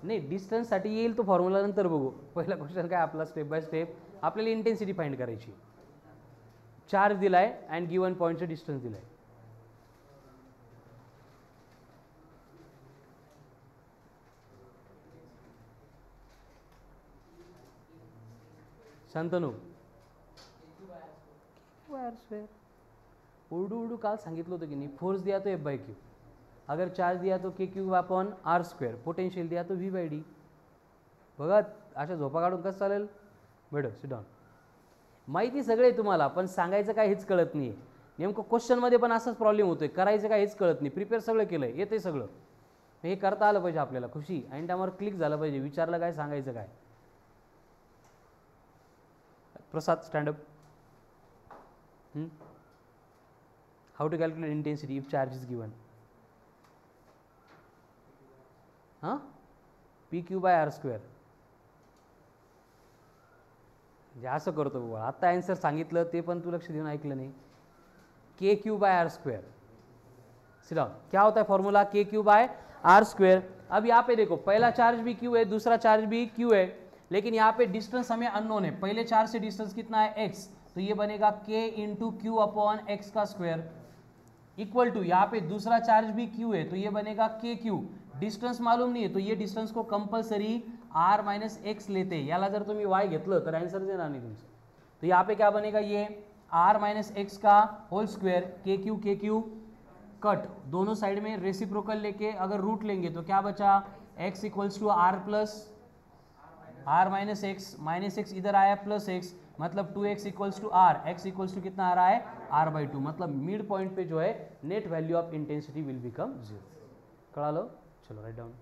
नाही डिस्टन्स साठी येईल तो फॉर्म्युला नंतर बघू, पहिला क्वेश्चन काय आपला स्टेप बाय स्टेप आपल्याला इंटेंसिटी फाइंड करायची। चार्ज दिलाय अँड गिवन पॉइंटचं डिस्टन्स दिलाय। शांतनु, उर्दू उर्दू काल सांगितलं होतं की नाही, फोर्स दिया तो F/Q, अगर चार्ज दिया तो KQ/R², पोटेन्शियल दिया तो V/D। बघा अशा झोपा काढून कसं चालेल, बेड सिट डाऊन। माहिती सगळे तुम्हाला, पण सांगायचं काय हेच कळत नाही। नेमकं क्वेश्चनमध्ये पण असाच प्रॉब्लेम होतोय, करायचं काय हेच कळत नाही। प्रिपेअर सगळं केलं आहे, येते सगळं, हे करता आलं पाहिजे आपल्याला। खुशी ऐन टायमावर क्लिक झालं पाहिजे, विचारलं काय सांगायचं काय। Prasad stand up. How to calculate intensity if charge is given. हाँ PQ/R², म्हणजे असं करतो बाबा, आता आन्सर सांगितलं ते पण तू लक्ष देऊन ऐकलं नाही। KQ/R², sit down. क्या होता है फॉर्मूला, KQ/R²। अब यहाँ पे देखो पहला चार्ज भी Q है, दूसरा चार्ज भी Q है, लेकिन यहाँ पे डिस्टेंस हमें अननोन है। पहले चार्ज से डिस्टेंस कितना है x, तो ये बनेगा K × Q/x² इक्वल टू, यहाँ पे दूसरा चार्ज भी Q है तो ये बनेगा KQ। डिस्टेंस मालूम नहीं है तो ये डिस्टेंस को कंपल्सरी R-x लेते हैं, याला जर तुम्ही y घेतलं तर आंसर देणार नाही तुमचं। तो यहाँ पे क्या बनेगा, ये R-x का होल स्क्वायर, KQ कट, दोनों साइड में रेसिप्रोकल लेके अगर रूट लेंगे तो क्या बचा, x equals to R+R-x, -x इधर आया +x, मतलब 2x equals to R, x equals to कितना आ रहा है R/2, मतलब मिड पॉइंट पे जो है net value of intensity will become 0। कड़ा लो, चलो राइट डाउन।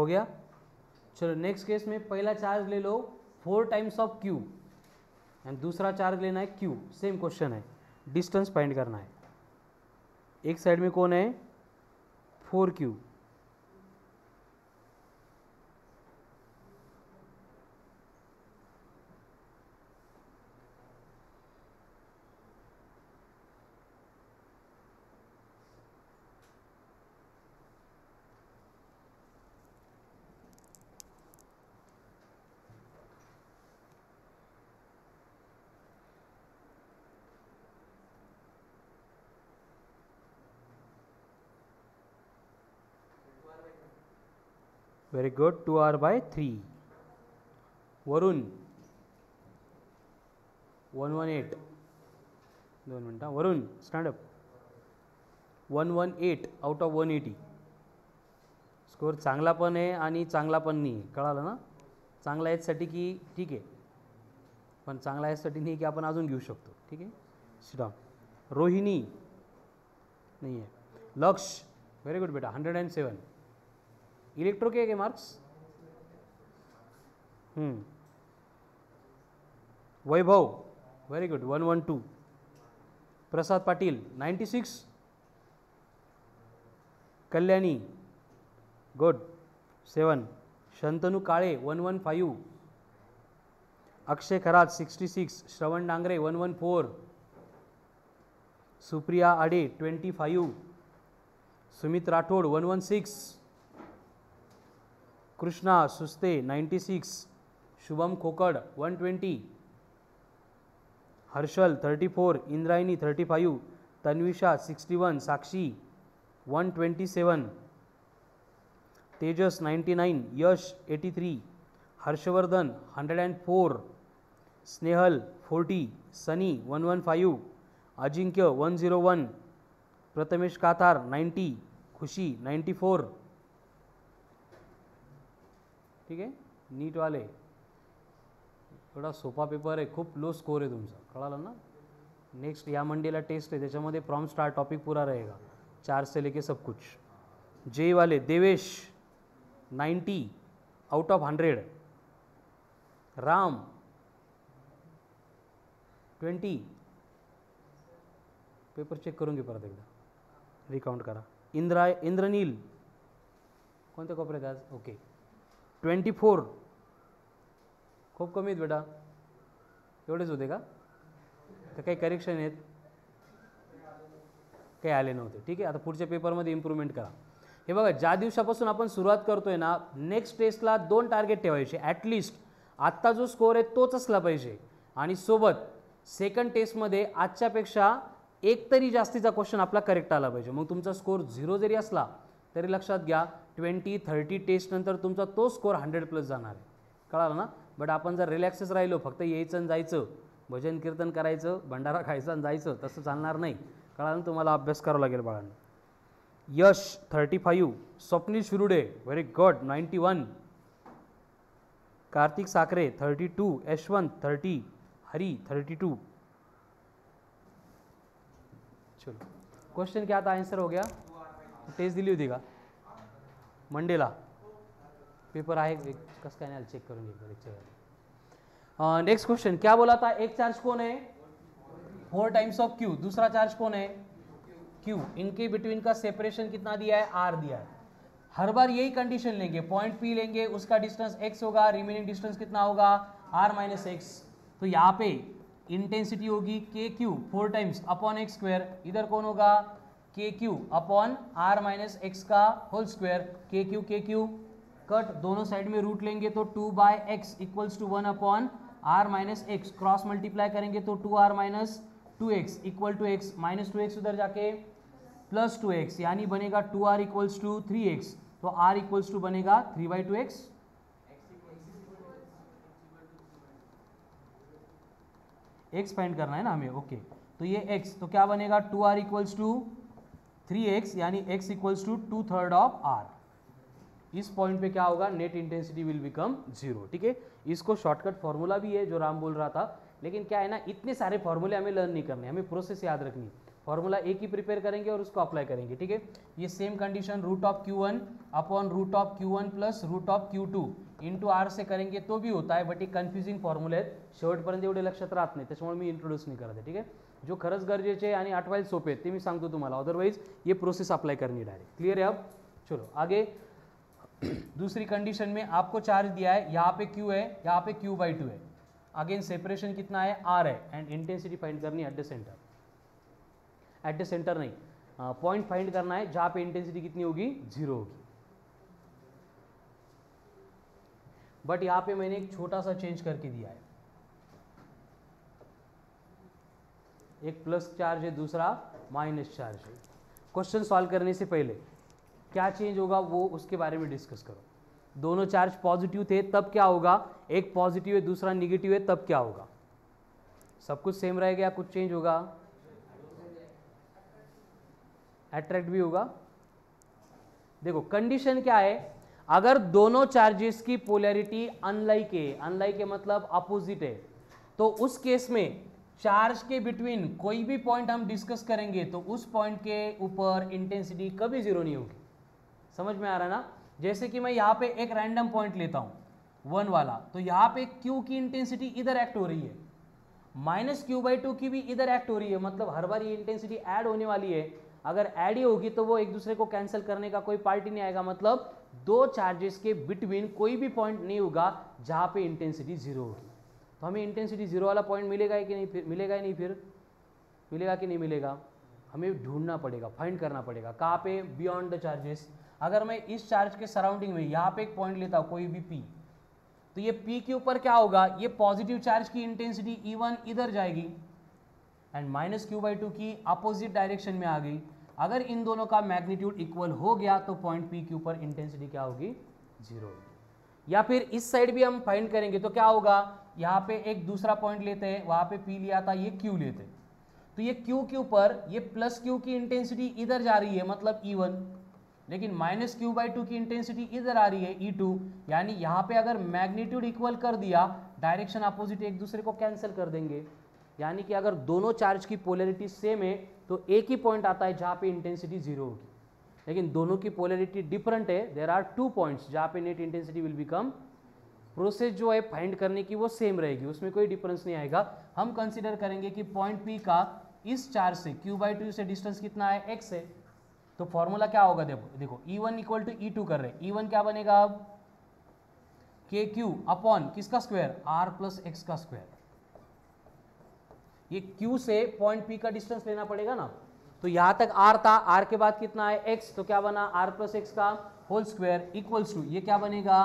हो गया। चलो नेक्स्ट केस में पहला चार्ज ले लो 4 टाइम्स ऑफ Q एंड दूसरा चार्ज लेना है Q। सेम क्वेश्चन है, डिस्टेंस फाइंड करना है। एक साइड में कौन है 4Q, very good, 2R/3। Varun 118, 2 मिनटं, Varun stand up 118 out of 180। Score चांगला पण आहे आणि चांगला पण नाही आहे, कळालं ना? चांगला याच्यासाठी की ठीक आहे, पण चांगला याच्यासाठी नाही की आपण अजून घेऊ शकतो, ठीक आहे। श्रीराम रोहिणी नहीं है, लक्ष्य वेरी गुड बेटा 107। इलेक्ट्रो के मार्क्स? वैभव वेरी गुड 112। प्रसाद पाटिल 96। कल्याणी गुड 7। शंतनू काळे 115। अक्षय खरात 66। श्रवण डांगरे 114। सुप्रिया आडे 25। सुमित राठोड 116। कृष्णा सुस्ते 96। शुभम खोकड़ 120। हर्षल 34। इंद्रायणी 35। तन्विषा 61। साक्षी 127। तेजस 99। यश 83। हर्षवर्धन 104। स्नेहल 40। सनी 115। अजिंक्य 101। प्रथमेश काथार 90। खुशी 94। ठीक आहे, नीट वाले थोड़ा सोपा पेपर आहे, खूप लो स्कोर आहे तुमचा, कळालं ना? नेक्स्ट या मंडेला टेस्ट है, त्याच्यामध्ये प्रॉम्प्ट स्टार टॉपिक पूरा रहेगा, 4 से लेके सब कुछ। जे वाले Devesh 90 out of 100। Ram 20। Paper check करून घे परत एकदा, रिकाउंट करा। इंद्रनील कोणत्या कोपऱ्यात आज? ओके 24। खूप कमी आहेत बेटा, एवढेच होते का? तर काही करेक्शन आहेत? काही आले नव्हते, ठीक आहे। आता पुढच्या पेपरमध्ये इम्प्रूव्हमेंट करा। हे बघा, ज्या दिवसापासून आपण सुरुवात करतोय ना, नेक्स्ट टेस्टला 2 टार्गेट ठेवायचे ॲटलिस्ट। आत्ता जो स्कोर आहे तोच असला पाहिजे, आणि सोबत सेकंड टेस्टमध्ये आजच्यापेक्षा एक तरी जास्तीचा क्वेश्चन आपला करेक्ट आला पाहिजे। मग तुमचा स्कोर 0 जरी असला तरी लक्षात घ्या 20-30 टेस्ट नंतर तुमचा तो स्कोर 100+ जाणार आहे, कळालं ना? बट आपण जर रिलॅक्सच राहिलो, फक्त यायचं आणि जायचं, भजन कीर्तन करायचं, भंडारा खायचं आणि जायचं, तसं चालणार नाही, कळालं ना? तुम्हाला अभ्यास करावा लागेल बाळांनो। यश 35। Swapnil Shirude very good 91। कार्तिक साखरे 32। यशवंत 30। हरी 32। चलो क्वेश्चन क्या था, आंसर हो गया? टेस्ट दिली होती का मंडेला? पेपर आहे कसं काय नाही, चेक करून घे। नेक्स्ट क्वेश्चन क्या बोला था? एक चार्ज कौन है 4 टाइम्स ऑफ Q, दूसरा चार्ज कौन है Q। इनके बिटवीन का सेपरेशन कितना दिया है? R दिया है। हर बार यही कंडीशन लेंगे, पॉइंट P लेंगे, उसका डिस्टेंस x होगा, रिमेनिंग डिस्टेंस कितना होगा? R - x। तो यहाँ पे इंटेंसिटी होगी KQ 4 टाइम्स अपॉन x²। इधर कौन होगा? KQ अपॉन R - x का होल स्क्वायर। KQ कट, दोनों साइड में रूट लेंगे तो 2/x = 1 upon R - x। Cross multiply करेंगे तो 2R - 2x = x। -2x उधर जाके +2x, यानी बनेगा 2R = 3x। तो R = बनेगा 3/2x। x फाइंड करना है ना हमें, ओके। तो ये x, तो क्या बनेगा 2R = 3x, यानी x = 2/3 ऑफ R। इस पॉइंट पे क्या होगा? नेट इंटेंसिटी विल बिकम 0, ठीक है। इसको शॉर्टकट फॉर्मूला भी है जो राम बोल रहा था, लेकिन क्या है ना, इतने सारे फॉर्मूले हमें लर्न नहीं करने, हमें प्रोसेस याद रखनी। फॉर्मूला एक ही प्रिपेयर करेंगे और उसको अप्लाई करेंगे, ठीक है। ये same condition root of Q1 upon root of Q1 plus root of Q2 into R से करेंगे तो भी होता आहे, बट एक कन्फ्युजिंग फॉर्म्युले आहेत, शेवटपर्यंत एवढे लक्षात राहत नाही, त्याच्यामुळे मी इंट्रोड्यूस नाही करत आहे, ठीक आहे। जो खरंच गरजेचे आहे आणि आठवायला सोपे आहेत ते मी सांगतो तुम्हाला, अदरवाइज ये प्रोसेस अप्लाई करनी डायरेक्ट। क्लियर है अब? चलो आगे दूसरी कंडीशन में आपको चार्ज दिया है, यहाँ पे Q है, यहाँ पे Q/2 है, अगेन सेपरेशन कितना है R है, एंड इंटेंसिटी फाइंड करनी है at the centre, at the centre नहीं, पॉइंट फाइंड करना है जहाँ पे इंटेंसिटी कितनी होगी, 0 होगी। बट यहाँ पे मैंने एक छोटा सा चेंज करके दिया है, एक प्लस चार्ज है, दूसरा माइनस चार्ज है। क्वेश्चन सॉल्व करने से पहले क्या चेंज होगा वो उसके बारे में डिस्कस करो। दोनों चार्ज पॉजिटिव थे तब क्या होगा, एक पॉजिटिव है दूसरा निगेटिव है तब क्या होगा, सब कुछ सेम रहेगा या कुछ चेंज होगा, अट्रैक्ट भी होगा। देखो कंडीशन क्या है, अगर दोनों चार्जेस की पोलैरिटी अनलाइक है मतलब अपोजिट है, तो उस केस में चार्ज के बिटवीन कोई भी पॉइंट हम डिस्कस करेंगे तो उस पॉइंट के ऊपर इंटेंसिटी कभी जीरो नहीं होगी। समझ में आ रहा है ना? जैसे कि मैं यहाँ पे एक रैंडम पॉइंट लेता हूँ 1 वाला, तो यहाँ पे Q की इंटेंसिटी इधर एक्ट हो रही है, माइनस Q/2 की भी इधर एक्ट हो रही है, मतलब हर बार ये इंटेंसिटी ऐड होने वाली है। अगर ऐड ही होगी तो वो एक दूसरे को कैंसिल करने का कोई पार्ट ही नहीं आएगा, मतलब दो चार्जेस के बिटवीन कोई भी पॉइंट नहीं होगा जहाँ पे इंटेंसिटी जीरो होगी। तो हमें इंटेंसिटी जीरो वाला पॉइंट मिलेगा कि नहीं, फिर मिलेगा ही नहीं, फिर मिलेगा कि नहीं मिलेगा, हमें ढूंढना पड़ेगा, फाइंड करना पड़ेगा कहाँ पे, बियॉन्ड द चार्जेस। अगर मैं इस चार्ज के सराउंडिंग में यहाँ पे एक पॉइंट लेता हूँ कोई भी P, तो ये P के ऊपर क्या होगा, ये पॉजिटिव चार्ज की इंटेंसिटी E1 इधर जाएगी एंड माइनस Q/2 की अपोजिट डायरेक्शन में आ गई। अगर इन दोनों का मैग्नीट्यूड इक्वल हो गया तो पॉइंट P के ऊपर इंटेंसिटी क्या होगी, जीरो होगी। या फिर इस साइड भी हम फाइंड करेंगे तो क्या होगा, यहाँ पे एक दूसरा पॉइंट लेते हैं, वहाँ पे P लिया था, ये Q लेते हैं, तो ये Q के ऊपर ये प्लस Q की इंटेंसिटी इधर जा रही है मतलब E1, लेकिन माइनस Q/2 की इंटेंसिटी इधर आ रही है E2, यानी यहाँ पे अगर मैग्नीट्यूड इक्वल कर दिया, डायरेक्शन अपोजिट एक दूसरे को कैंसिल कर देंगे। यानी कि अगर दोनों चार्ज की पोलैरिटी सेम है तो एक ही पॉइंट आता है जहाँ पे इंटेंसिटी जीरो होगी, लेकिन दोनों की पोलैरिटी डिफरेंट है, देयर आर 2 पॉइंट्स जहाँ पे net intensity will become, process जो है फाइंड करने की वो सेम रहेगी, उसमें कोई डिफरेंस नहीं आएगा। हम कंसिडर करेंगे कि पॉइंट P का इस चार्ज से Q/2 से डिस्टेंस कितना है, x है, तो फॉर्मूला क्या होगा, देखो E1 इक्वल टू E2 कर रहे हैं, E1 क्या बनेगा अब, KQ अपॉन किसका स्क्वायर, R प्लस एक्स का स्क्वायर। ये Q से पॉइंट P का डिस्टेंस लेना पड़ेगा ना, तो यहां तक R था, R के बाद कितना है x, तो क्या बना R प्लस एक्स का होल स्क्वायर इक्वल्स टू ये क्या बनेगा,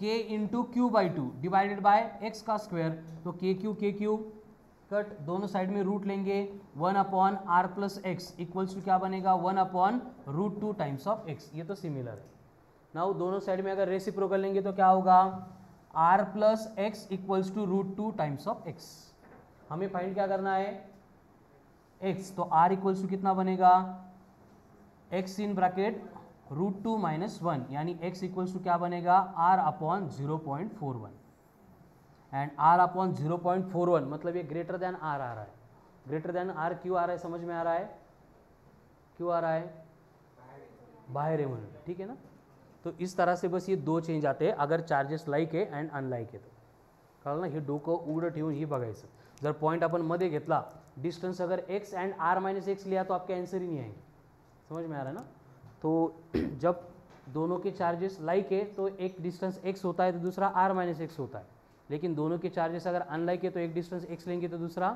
K into Q/2 divided by x का स्क्वायर, तो KQ कट, दोनों साइड में रूट लेंगे, 1 upon R plus X equals to क्या बनेगा, 1 अपॉन √2 टाइम्स ऑफ x। ये तो सिमिलर है। नाउ दोनों साइड में अगर रेसिप्रोकल लेंगे तो क्या होगा, R plus X equals to √2 times of x। हमें फाइंड क्या करना है, x, तो R इक्वल्स टू कितना बनेगा, x इन ब्रैकेट √2 माइनस 1, यानी x इक्वल्स टू क्या बनेगा, R upon 0.41, and R upon 0.41 मतलब ये ग्रेटर देन R आ रहा है, ग्रेटर देन R क्यों आ रहा है, समझ में आ रहा है, क्यों आ रहा है, बाहर है म्हणून, ठीक है ना। तो इस तरह से बस ये दो चेंज आते हैं अगर चार्जेस लाईक आहे अँड अनलाईक आहे, तो कळलं ना, हे डोकं उघडं ठेवून ही बघायचं। जर पॉइंट अपन मध्ये घेतला, डिस्टेंस अगर x and R minus x लिया तो आपके आंसर ही नहीं आएंगे, समझ में आ रहा है ना। तो जब दोनों के चार्जेस लाइक है तो एक डिस्टेंस x होता है तो दूसरा R माइनस एक्स होता है, लेकिन दोनों के चार्जेस अगर अनलाइक है तो एक डिस्टेंस x लेंगे तो दूसरा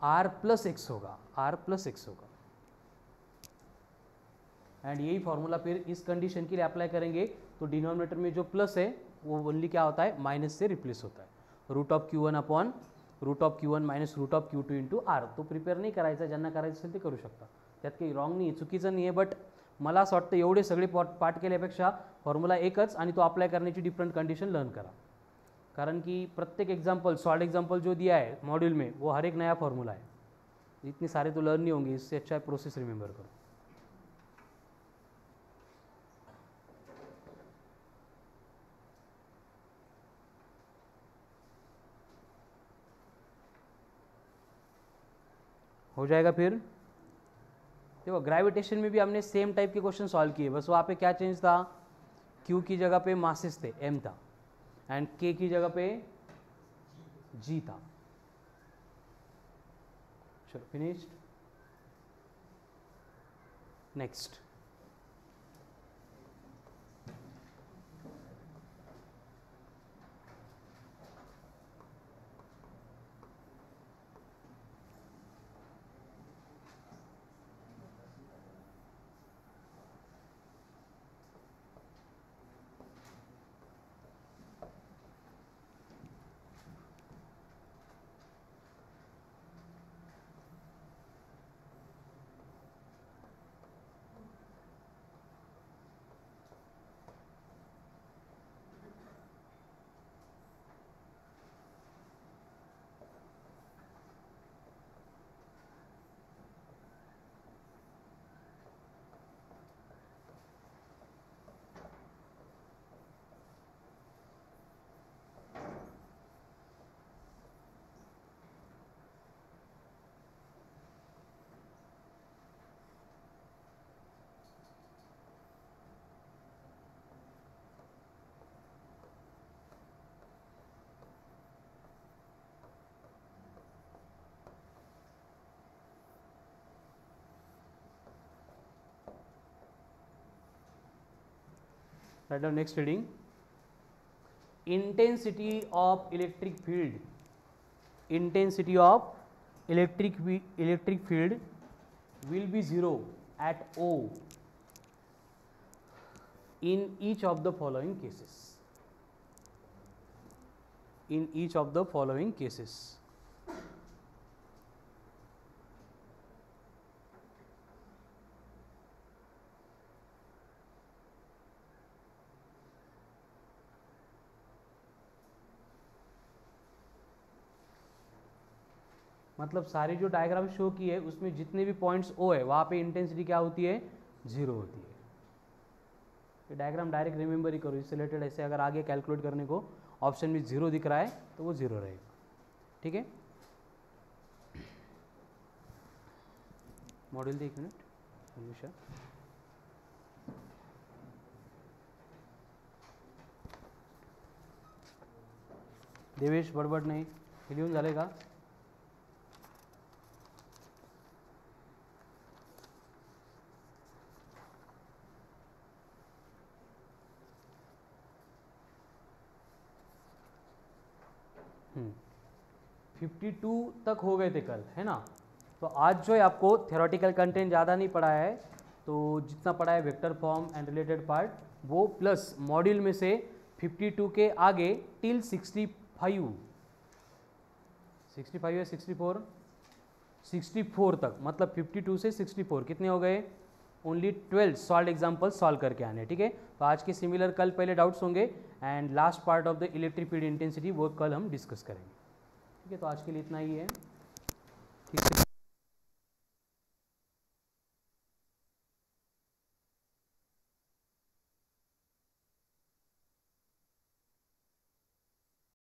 R प्लस एक्स होगा, R प्लस एक्स होगा। एंड यही फॉर्मूला फिर इस कंडीशन के लिए अप्लाई करेंगे तो डिनोमिनेटर में जो प्लस है वो ओनली क्या होता है, माइनस से रिप्लेस होता है, √Q1 upon √Q1 minus √Q2 into R। तो प्रिपेअर नाही करायचा, ज्यांना करायचं असेल ते करू शकता, त्यात काही रॉंग नाही, चुकीचं नाही आहे, बट मला असं वाटतं एवढे सगळे पार्ट केल्यापेक्षा फॉर्म्युला एकच आणि तो अप्लाई करण्याची डिफरंट कंडिशन लर्न करा, कारण कि प्रत्येक एग्जाम्पल, सॉल्ड एग्जाम्पल जो दिया है मॉड्यूल में वो हर एक नया फॉर्मूला है, इतने सारे तो लर्न नहीं होंगे, इससे अच्छा प्रोसेस रिमेंबर करो। हो जाएगा फिर। देखो ग्रेविटेशन में भी हमने सेम टाइप के क्वेश्चन सॉल्व किए, बस वहाँ पे क्या चेंज था, Q की जगह पे मासेस थे, M था, एंड K की जगह पे G था। चलो finished. Next right down next reading. Intensity of electric field, intensity of electric field will be zero at O in each of the following cases. In each of the following cases. मतलब सारे जो diagram show किए है उसमें जितने भी points ओ है वहाँ पे इंटेंसिटी क्या होती है, जीरो होती है। ये डायग्राम डायरेक्ट रिमेंबर ही करो, इससे रिलेटेड ऐसे अगर आगे कैलकुलेट करने को ऑप्शन में जीरो दिख रहा है तो वो जीरो रहेगा। ठीक है, मॉड्यूल दे 1 मिनट हमेशा। देवेश बडबड नाही, हे लिहून झाले का? हम्म, 52 तक हो गए थे कल, है ना। तो आज जो है आपको थ्योरेटिकल कंटेंट ज़्यादा नहीं पढ़ा है, तो जितना पढ़ा है vector form and related part वो, प्लस मॉड्यूल में से 52 के आगे टिल 65 है 64 तक, मतलब 52 से 64 कितने हो गए, ओनली 12 सॉल्व एग्जाम्पल सॉल्व करके आने। ठीक है, तो आज के सिमिलर कल पहले डाउट्स होंगे and last part of the electric field intensity वो कल हम डिस्कस करेंगे। ठीक है, तो आज के लिए इतना ही है। ठीक है।